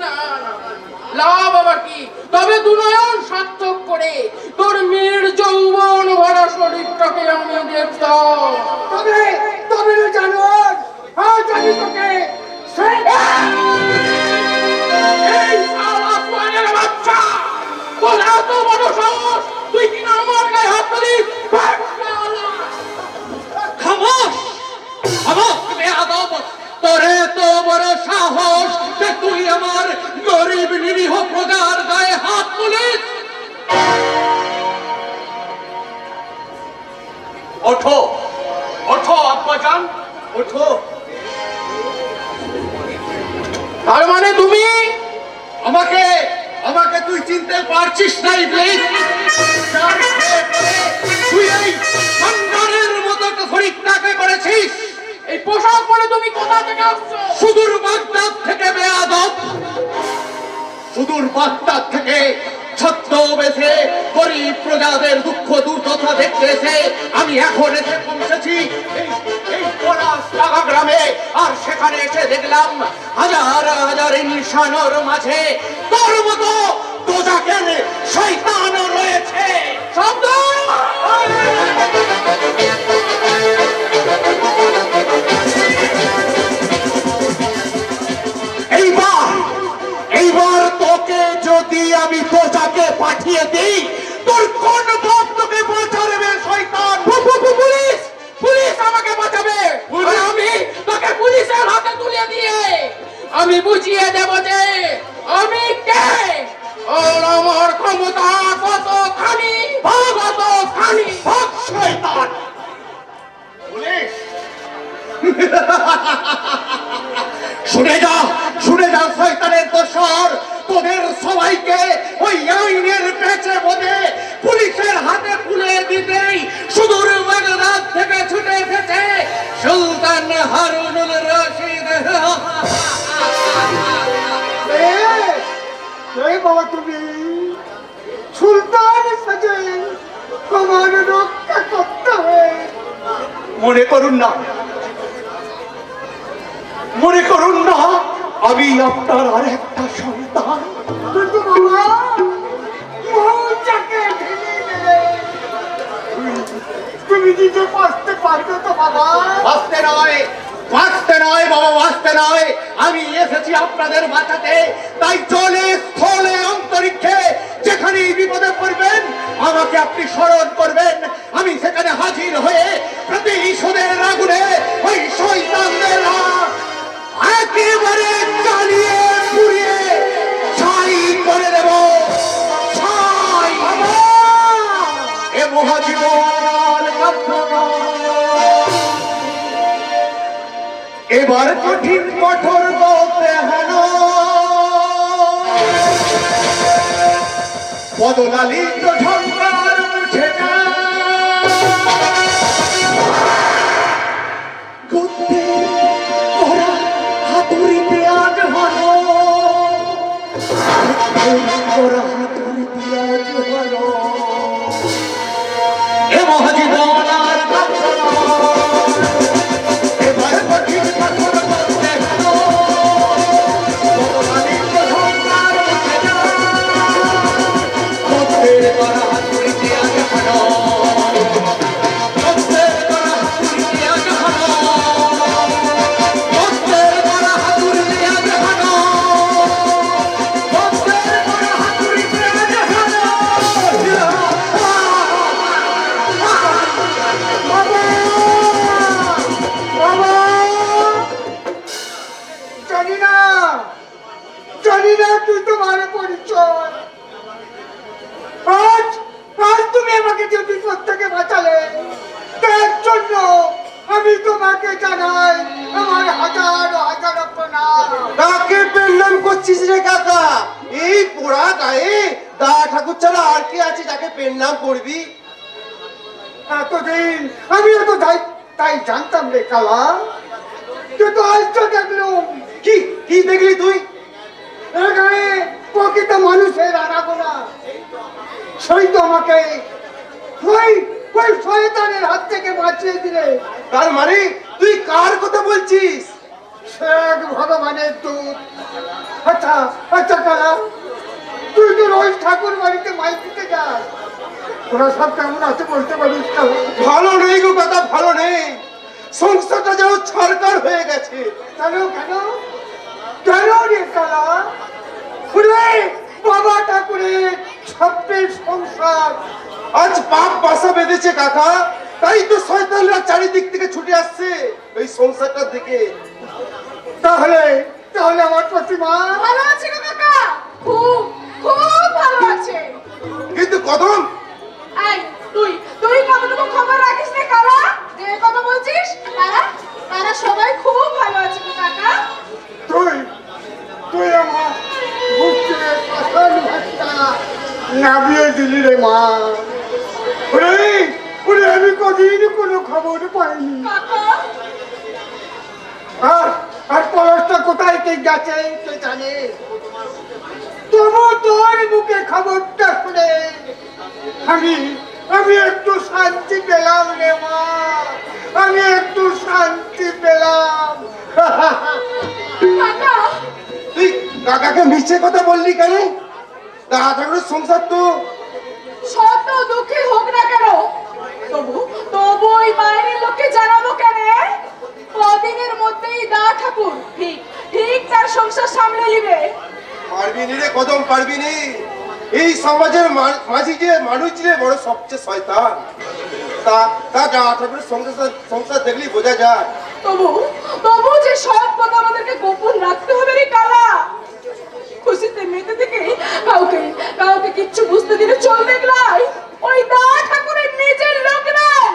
না না, লাভ আবার কি? তবে দুনয়ন সার্থক করে তোর মেয়ের যৌবন ভরা শরীরটাকে আমি দেখতাম। তবে তবে জানোয়ার, হ্যাঁ জানি তোকে। এই শালা কোয়ালের বাচ্চা, তোর এত বড় সাহস, তুই কিনা আমার গায়ে হাত তুলিস? ওঠো ওঠো আব্বাজান ওঠো। তার মানে তুমি আমাকে আমাকে তুই চিনতে পারছিস না ইবলিস? তুই এই সন্তানের মতো ফরিদটাকে করেছিস। এই পোশাক পরে তুমি কোথা থেকে আসছো? সুদূর বাগদাদ থেকে বেয়াদব, সুদূর বাগদাদ থেকে ছদ্মবেশে গরিব প্রজাদের দুঃখ দুর্দশা দেখতে এসে আমি এখন এসে পৌঁছেছি এই পলাশডাঙ্গা গ্রামে। আর সেখানে এসে দেখলাম হাজার হাজার ইনসানের মাঝে তোর মতো দোজাকের শয়তান রয়েছে। শব্দ এইবার তোকে যদি আমি তোজাকে পাঠিয়ে দিই, তোর কোন বাপ তোকে বাঁচাবে? শয়তান! পুলিশ পুলিশ আমাকে বাঁচাবে। আর আমি তোকে পুলিশের হাতে তুলে দিয়ে আমি বুঝিয়ে দেব যে আমি কে আর আমার ক্ষমতা কতখানি। কতখানি! শয়তান! পুলিশ শুনে যা শয়তানের দোসর, তোদের সবাইকে ওই আইনের পেঁচে বোধে পুলিশের হাতে তুলে দিতেই সুদূর বাগদাদ থেকে ছুটে এসেছে সুলতান হারুনুর রশিদ। বাবা তুমি সুলতান সাজে আমার রক্ষা করতে হবে। মনে করুন না আমি আপনার আর একটা সন্তান। কিন্তু বাবা মৌচাকে ঢেলে দেবে, তুমি নিজে বাঁচতে পারবে তো বাবা? বাঁচতে নয় বাবা, বাঁচতে নয়। আমি এসেছি আপনাদের বাঁচাতে। তাই জলে স্থলে অন্তরিক্ষে যেখানেই বিপদে পড়বেন আমাকে আপনি স্মরণ করবেন। আমি সেখানে হাজির হয়ে প্রতিশোধের আগুনে ওই শয়তানদের একেবারে জ্বালিয়ে পুড়িয়ে ছাই করে দেব। ছাই! এ মহাজীবন এবার কঠিন কঠোর বলতে হেন বদলালিত ঝঙ্কার মুছে যা। গদ্যে করা হাতুড়িতে আজ হলো, করা হাতুড়িতে আজ হলো। এ মহাজীবন আর কাঁদছে না। এবার কঠিন কঠোর বলতে হেন বদলালিত ঝঙ্কার মুছে যা। গদ্যে করা হাতুড়িতে আজ হলো, গদ্যে করা হাতুড়িতে আজ হলো, গদ্যে করা হাতুড়িতে আজ হলো, গদ্যে করা হাতুড়িতে আজ হলো। জানি না কি তোমার পরিচয়। আজ তুমি আমাকে যে বিপদ থেকে বাঁচালে তার জন্য আমি তোমাকে জানাই আমার হাজার হাজার প্রণাম। কাকে পেন্নাম করছিস রে কাকা? এই পোড়া গায়ে দা ঠাকুর ছাড়া আর কি আছে যাকে পেন্নাম করবি? এতদিন আমিও তো তাই জানতাম রে কালা, কিন্তু আজ তো দেখলাম। কি দেখলি তুই? এখানে প্রকৃত মানুষের আনাগোনা সেই তো আমাকে ওই শয়তানের হাত থেকে বাঁচিয়ে দিলে। তার মানে তুই কার কথা বলছিস? শেখ ভগবানের দূত। আচ্ছা কালা, তুই তো রোজ ঠাকুর বাড়িতে মাইক দিতে যাস, তোরা সব কেমন আছে বলতে পারিস? কালা ভালো নেই গো কথা, ভালো নেই। সংসারটা যেন ছাড়কার হয়ে গেছে। কেন রে কালা? বাবা ঠাকুরের ছাব্বিশ সংসার আজ পাপ বাসা বেঁধেছে কাকা, তাই তো শয়তানরা চারিদিক থেকে ছুটে আসছে ওই সংসারটার দিকে। তাহলে আমার প্রতিমা ভালো আছে গো কাকা, খুব খুব ভালো আছে। কিন্তু কদম এই তুই কতটুকু খবর রাখিস না কালা? নামিয়ে দিলি রে মা। ওরে ওরে, আমি কদিন কোনো খবর পাইনি। কাকা আর আর পলাশটা কোথায় কে গেছে কে জানে। তবু তোর মুখে খবরটা শুনে আমি আমি একটু শান্তি পেলাম রে মা, আমি একটু শান্তি পেলাম। কাকা তুই কাকাকে মিথ্যে কথা বললি কেন? দাদা ঠাকুরের সংসার তো শত দুঃখী হোক না কেন, তবু তবু ওই মায়ের লোককে জানাবো কেন? কদিনের মধ্যেই দা ঠাকুর ঠিক ঠিক তার সংসার সামলে নিবে। পারবি নি রে কদম, পারবি নি। এই সমাজের মাঝি যে মানুষ যে বড় সবচেয়ে শয়তান, তা তা দাদা ঠাকুরের সংসার দেখলেই বোঝা যায়। তবু তবু যে সব কথা আমাদেরকে গোপন রাখতে হবে রে কালা। খুশিতে মেতে থেকে কাউকে কাউকে কিচ্ছু বুঝতে দিলে চলবে নাই। ওই দা ঠাকুরের নিজের লোক নাই,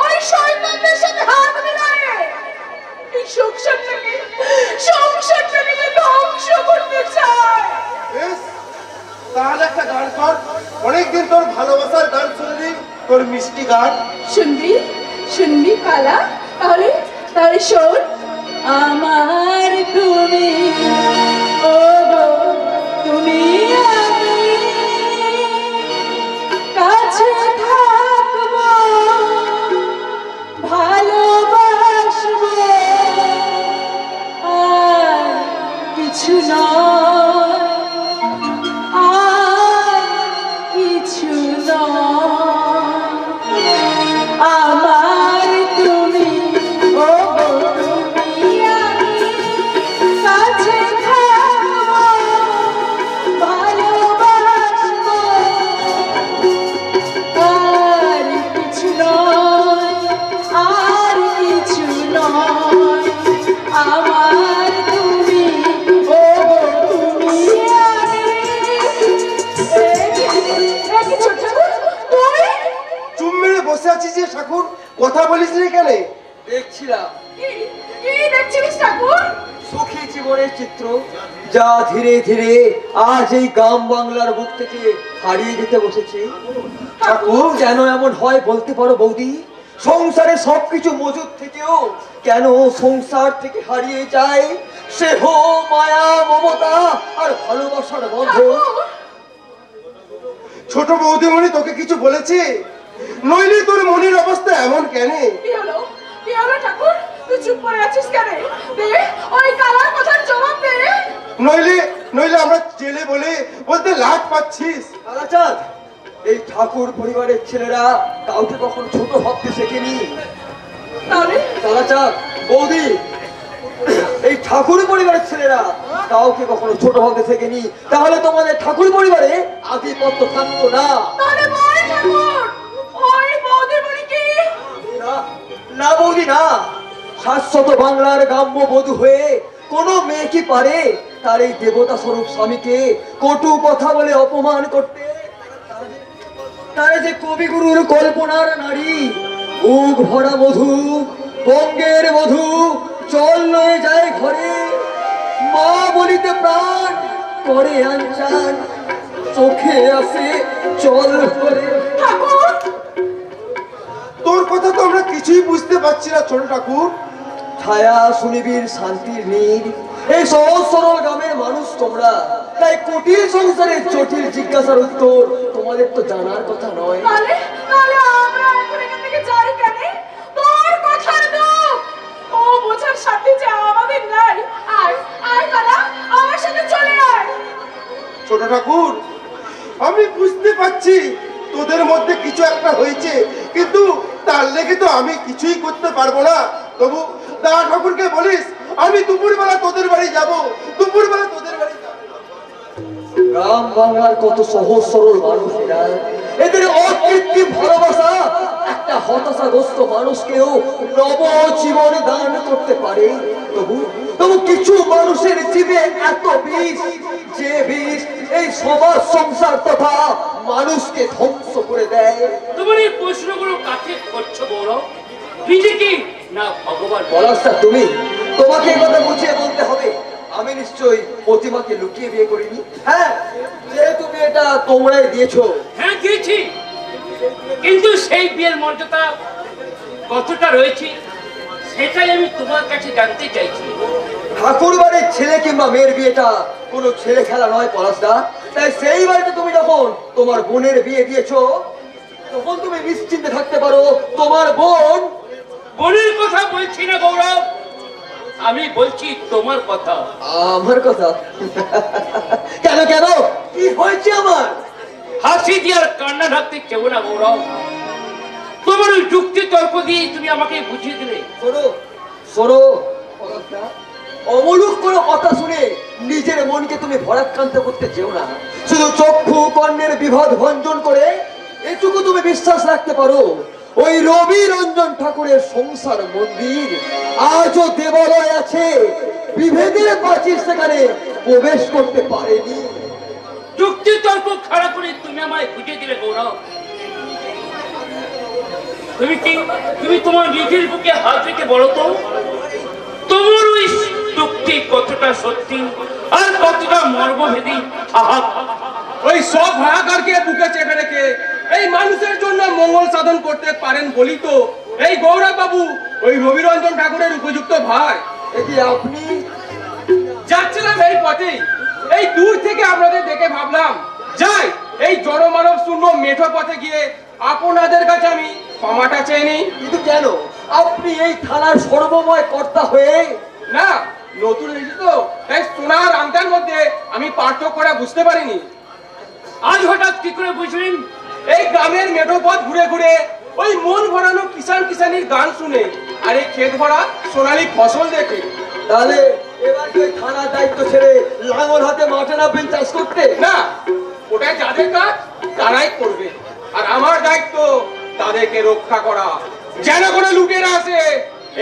ওই শয়তানদের সাথে হাত মিলায় এই সংসারটাকে যে ধ্বংস করতে চায়। বেশ, তাহলে একটা গান কর। অনেকদিন তোর ভালোবাসার গান শুনলি, তোর মিষ্টি গান। শুনবি শুনবি কালা? তাহলে তাহলে শোন। আমার তুমি, ও গো তুমি, আমি কাছে থাকবো, ভালোবাসবো, আর কিছু নয়, আর কিছু নয়। আমার তুমি, ও গো তুমি, আমি কাছে থাকবো, ভালোবাসবো, আর কিছু নয়, আর কিছু নয়। আমার তুমি, ও গো তুমি, আমি। এই ছোট তুই চুপ মেরে বসে আছিস যে ঠাকুর, কথা বলিস নি কেন? দেখছিলাম কি কি দেখছিস ঠাকুর? সুখী জীবনের চিত্র, যা ধীরে ধীরে আজ এই গ্রাম বাংলার বুক থেকে হারিয়ে যেতে বসেছে। ঠাকুর, কেন এমন হয় বলতে পারো বৌদি? সংসারে সবকিছু মজুদ থেকেও কেন সংসার থেকে হারিয়ে যায় স্নেহ, মায়া, মমতা আর ভালোবাসার বন্ধন? ছোট বৌদিমণি তোকে কিছু বলেছে? নইলে তোর মনের অবস্থা এমন কেন? কি হলো? কি হলো ঠাকুর? তুই চুপ করে আছিস কেন? দে ওই কালার কথার জবাব দে। নইলে নইলে আমরা জেলে বলে বলতে লাট পাচ্ছিস। কালাচাঁদ, এই ঠাকুর পরিবারের ছেলেরা কাউকে কখনো ছোট ভাবতে শেখেনি। তাহলে কালাচাঁদ, বৌদি, এই ঠাকুর পরিবারের ছেলেরা কাউকে কখনো ছোট ভাবতে শেখেনি। তাহলে তোমাদের ঠাকুর পরিবারে আধিপত্য থাকতো না। তাহলে বল ঠাকুর, ওই বৌদিমণি কি? না, না বৌদি, না। শাশ্বত বাংলার গ্রাম্য বধূ হয়ে কোনো মেয়ে কি পারে তার এই দেবতা স্বরূপ স্বামীকে কটু কথা বলে অপমান করতে? তারা যে কবিগুরুর কল্পনার নারী, বুক ভরা মধু, বঙ্গের মধু, জল লয়ে যায় ঘরে, মা বলিতে প্রাণ করে আনচান, চোখে আসে জল করে। ঠাকুর তোর কথা তো আমরা কিছুই বুঝতে পারছি না ছোট ঠাকুর। ছায়া সুনিবিড় শান্তির নীড়, এই সহজ সরল গ্রামের মানুষ তোমরা, তাই কুটির সংসারের জটিল জিজ্ঞাসার উত্তর তোমাদের তো জানার কথা নয়। তাহলে তাহলে আমরা এখন এখান থেকে যাই কেন? তোর কথার দুঃখ ও বোঝার সাথে যে আমাদের নাই। আয় আয় কালা, আমার সাথে চলে আয়। ছোট ঠাকুর, আমি বুঝতে পারছি তোদের মধ্যে কিছু একটা হয়েছে, কিন্তু তার লেগে তো আমি কিছুই করতে পারবো না। তবু দাদা ঠাকুরকে বলিস আমি দুপুরবেলা তোদের বাড়ি যাব, দুপুরবেলা তোদের বাড়ি যাব। গ্রাম বাংলার কত সহজ সরল মানুষেরা, এদের অকৃত্রিম ভালোবাসা একটা হতাশাগ্রস্ত মানুষকেও নব জীবন দান করতে পারে। তবু তবু কিছু মানুষের জীবে এত বিষ, যে বিষ এই সমাজ সংসার তথা মানুষকে ধ্বংস করে দেয়। তোমার এই প্রশ্নগুলো কাকে করছো বলো? নিজেকে না ভগবান? পলাশদা, তোমাকে এই কথা বুঝিয়ে বলতে হবে। আমি নিশ্চয়ই প্রতিমাকে লুকিয়ে বিয়ে করিনি। হ্যাঁ, যেহেতু বিয়েটা তোমরাই দিয়েছো। হ্যাঁ দিয়েছি, কিন্তু সেই বিয়ের মর্যাদা কতটা রয়েছে সেটাই আমি তোমার কাছে জানতে চাইছি। ঠাকুর বাড়ির ছেলে কিংবা মেয়ের বিয়েটা কোনো ছেলে খেলা নয় পলাশদা। তাই সেই বাড়িতে তুমি যখন তোমার বোনের বিয়ে দিয়েছো, তখন তুমি নিশ্চিন্তে থাকতে পারো তোমার বোন। বোনের কথা বলছি না গৌরব, আমি বলছি তোমার কথা। আমার কথা? কেন কেন, কি হয়েছে আমার? হাসি দিয়ে আর কান্না ঢাকতে চেও না গৌরব, তোমার ওই যুক্তি তর্ক দিয়ে তুমি আমাকে বুঝিয়ে দিলে। শোনো শোনো পলাশদা, অমূলক কোনো কথা শুনে নিজের মনকে তুমি ভরাক্রান্ত করতে চেও না। শুধু চক্ষু কর্ণের বিভদ ভঞ্জন করে এটুকু তুমি বিশ্বাস রাখতে পারো, ওই রবি রঞ্জন ঠাকুরের সংসার মন্দির আজও দেবালয় আছে, বিভেদের প্রাচীর সেখানে প্রবেশ করতে পারেনি। যুক্তি তর্ক খাড়া করে তুমি আমায় বুঝিয়ে দিলে গৌরব। তুমি তোমার নিজের বুকে হাত রেখে বলো তো, তোমার ওই যুক্তি কতটা সত্যি আর কতটা মর্মভেদী? আহা, ওই সব হাহাকারকে বুকে চেপে রেখে এই মানুষের জন্য মঙ্গল সাধন করতে পারেন বলি তো এই গৌরব বাবু ওই রবিরঞ্জন ঠাকুরের উপযুক্ত ভাই। এটি আপনি? যাচ্ছিলাম এই পথেই, এই দূর থেকে আপনাদের দেখে ভাবলাম যাই এই জড়মানব শূন্য মেঠো পথে গিয়ে আপনাদের কাছে আমি ক্ষমাটা চেয়ে নিই। কিন্তু কেন, আপনি এই থানার সর্বময় কর্তা হয়ে? না, নতুন এসেছি তো, তাই সোনার আংটার মধ্যে আমি পার্থক্যটা বুঝতে পারিনি। আজ হঠাৎ কি করে বুঝলেন? এই গ্রামের মেঠো পথ ঘুরে ঘুরে ওই মন ভরানো কিষান কিষানির গান শুনে আর এই ক্ষেত ভরা সোনালী ফসল দেখে। তাহলে এবার কি ওই থানার দায়িত্ব ছেড়ে লাঙল হাতে মাঠে নামবেন চাষ করতে? না, ওটা যাদের কাজ তারাই করবে, আর আমার দায়িত্ব তাদেরকে রক্ষা করা, যেন কোনো লুটেরা আসে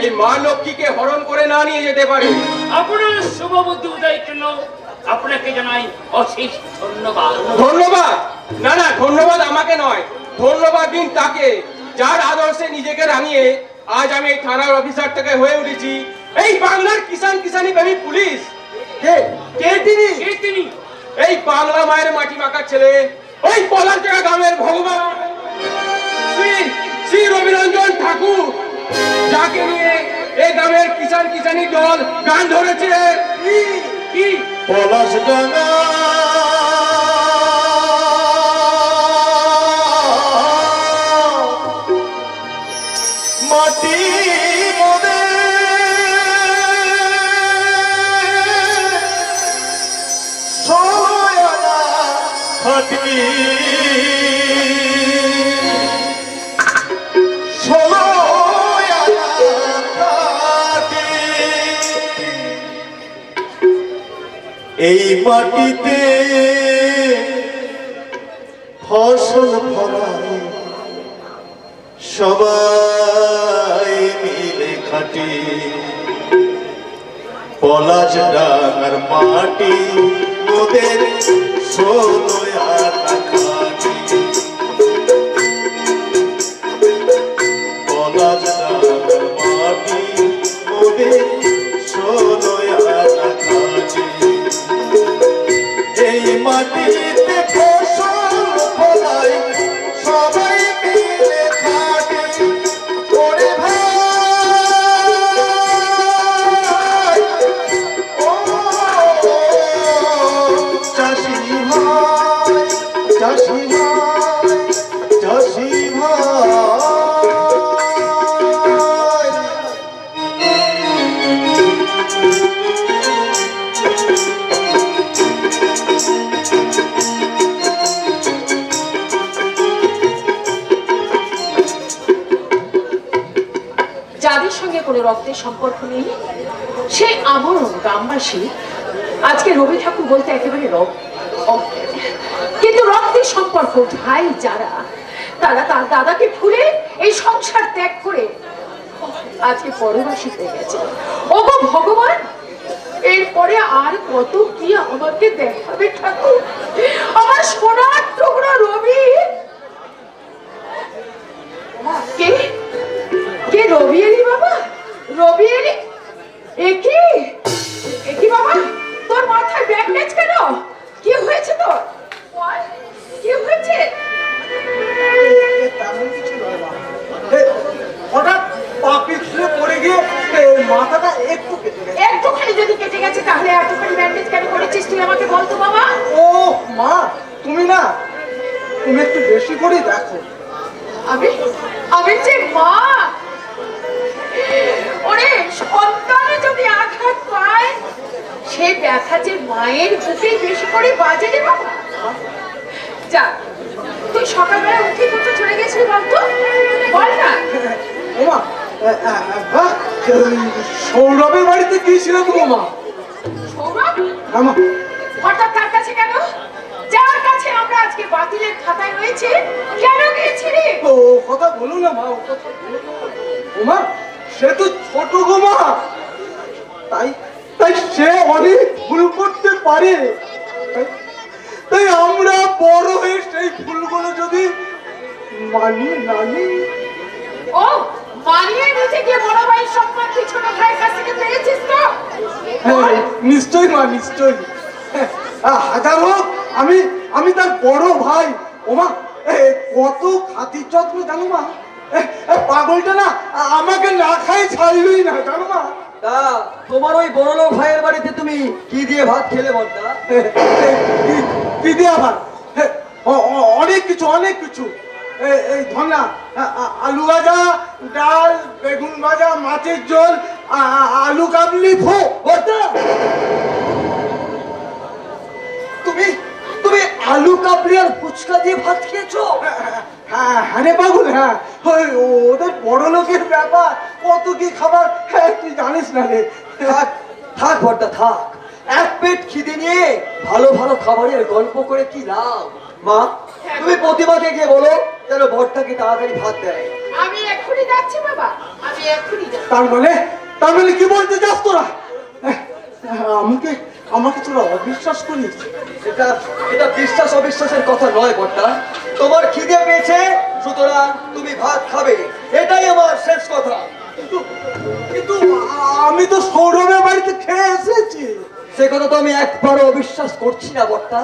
এই মা লক্ষ্মীকে হরণ করে না নিয়ে যেতে পারে। আপনার শুভ বুদ্ধি উদয়ের জন্য আপনাকে জানাই অশেষ ধন্যবাদ। ধন্যবাদ? না না, ধন্যবাদ আমাকে নয়, ধন্যবাদ দিন তাকে যার আদর্শে নিজেকে রাঙিয়ে আজ আমি এই থানার অফিসার থেকে হয়ে উঠেছি এই বাংলার কিষান কিষানি প্রেমী পুলিশ। কে কে তিনি? কে তিনি? এই বাংলা মায়ের মাটি মাখার ছেলে, ওই পলাশডাঙ্গা গ্রামের ভগবান শ্রী শ্রী রবিরঞ্জন ঠাকুর, যাকে নিয়ে এই গ্রামের কিষান কিষানি দল গান ধরেছে। কি? পলাশডাঙ্গা মাটি মোদের সয়না খাটি এই মাটিতে ফসল ফলায় সবাই মিলে খাটি, পলাশডাঙ্গার মাটি মোদের ষোলোয়ানা খাটি, পলাশডাঙ্গার মাটি মোদের ষোলোয়ানা খাটি। এই মাটিতে ফসল ফলায় সবাই মিলে খাটি, ওরে ভাই ও চাষি ভাই, চাষি ভাই, চাষি ভাই। যাদের সঙ্গে কোনো রক্তের সম্পর্ক নেই সে আমরণ গ্রামবাসী আজকে রবি ঠাকুর বলতে একেবারে কিন্তু রক্তের সম্পর্ক ভাই যারা, তারা তার দাদাকে ভুলে এই সংসার ত্যাগ করে আজকে পরবাসী হয়ে গেছে। ওগো ভগবান, এরপরে আর কত কি আমাকে দেখাবে ঠাকুর? আমার সোনার টুকরো রবি। কে কে রবি এলি বাবা? রবি এলি? একি বাবা, তোর মাথায় ব্যান্ডেজ কেন? কি হয়েছে তোর? সে ব্যথা যে মায়ের বুকে বেশি করে বাজে রে বাবা। যা, তুই সকালবেলা উঠে কোথাও চলে গেছিলি বলতো, বল না। ওমা বাহ, ওই সৌরভের বাড়িতে গিয়েছিলাম গো মা। সৌরভ আমা হঠাৎ তার কাছে কেন? যার কাছে আমরা আজকে বাতিলের খাতায় রয়েছে, কেন গিয়েছিলি? ও কথা বলো না মা, ও কথা বলো না। ওমা সে তো ছোট গো মা, তাই তাই সে অনেক ভুল করতে পারে। তাই আমরা বড় হয়ে সেই ভুলগুলো যদি মানিয়ে না নিই। ও মানিয়ে নিতে গিয়ে বড় ভাইয়ের সম্মান তুই ছোট ভাইয়ের কাছ থেকে পেয়েছিস তো? হ্যাঁ, নিশ্চয়ই মা, নিশ্চয়ই। হাজার হোক আমি আমি তার বড় ভাই। ওমা কত খাতির যত্ন জানো মা। পাগলটা না আমাকে না খাই ছাড়লই না জানো মা। তা তোমার ওই বড়লোক ভাইয়ের বাড়িতে তুমি কি দিয়ে ভাত খেলে বর্দা? কি দিয়ে আবার? অনেক কিছু, অনেক কিছু। এই ধর না, আলু ভাজা, ডাল, বেগুন ভাজা, মাছের ঝোল, আলু কাবলি ভো। বর্দা তুমি তুমি আলু কাবলি আর ফুচকা দিয়ে ভাত খেয়েছো? হ্যাঁ রে পাগল, হ্যাঁ ওদের বড় লোকের ব্যাপার, কত কি খাবার তুই জানিস না রে। থাক থাক বর্দা থাক, এক পেট খিদে নিয়ে ভালো ভালো খাবারের গল্প করে কি লাভ? মা তুমি প্রতিমাকে গিয়ে বলো যেন বর্দাকে তাড়াতাড়ি ভাত দেয়। আমি এক্ষুনি যাচ্ছি বাবা, আমি এক্ষুনি যাচ্ছি। তার মানে কি বলতে চাস তোরা? আমাকে আমাকে তোরা অবিশ্বাস করিস? এটা এটা বিশ্বাস অবিশ্বাসের কথা নয় বর্দা, তোমার খিদে পেয়েছে সুতরাং তুমি ভাত খাবে, এটাই আমার শেষ কথা। কিন্তু কিন্তু আমি তো সৌরভের বাড়িতে খেয়ে এসেছি। সে কথা তো আমি একবারও অবিশ্বাস করছি না বর্দা,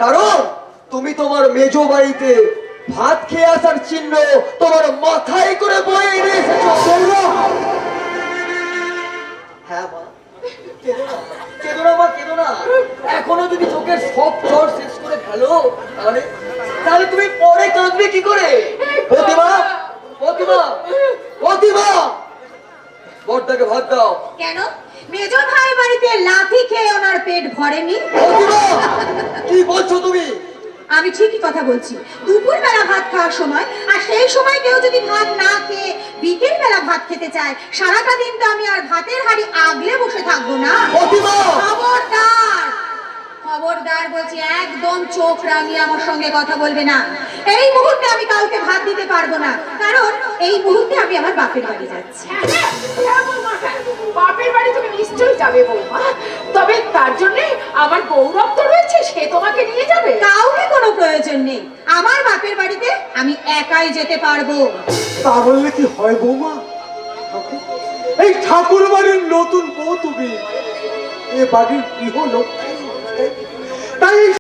কারণ তুমি তোমার মেজ বাড়িতে ভাত খেয়ে আসার চিহ্ন তোমার মাথায় করে বয়ে এনে এসেছো। হ্যাঁ মা, কেঁদো না, কেঁদো না মা, কেঁদো না। এখনো যদি চোখের সব জল শেষ করে ফেলো তাহলে তাহলে তুমি পরে কাঁদবে কি করে? প্রতিমা, প্রতিমা, প্রতিমা, বড়দাকে ভাত দাও। কেন মেজ ভাই বাড়িতে লাথি খেয়ে ওনার পেট ভরেনি? প্রতিমা, কি বলছো তুমি? আমি ঠিকই কথা বলছি। দুপুর বেলা ভাত খাওয়ার সময়, আর সেই সময় কেউ যদি ভাত না খেয়ে বিকেল বেলা ভাত খেতে চায়, সারাটা দিন তো আমি আর ভাতের হাঁড়ি আগলে বসে থাকবো না। প্রতিমা! খবরদার, খবরদার বলছি, একদম চোখ রাঙিয়ে আমার সঙ্গে কথা বলবে না। এই মুহূর্তে আমি কাউকে ভাত দিতে পারবো না, কারণ এই মুহূর্তে আমি আমার বাপের বাড়ি যাচ্ছি। হ্যাঁ বৌমা, হ্যাঁ, বাপের বাড়ি তুমি নিশ্চয়ই যাবে বৌমা, তবে তার জন্য আমার গৌরব তো রয়েছে, সে তোমাকে নিয়ে যাবে। কাউকে কোনো প্রয়োজন নেই, আমার বাপের বাড়িতে আমি একাই যেতে পারবো। তা বললে কি হয় বৌমা? এই ঠাকুর বাড়ির নতুন বউ তুমি, এ বাড়ির গৃহ লক্ষ্মী। তাই এই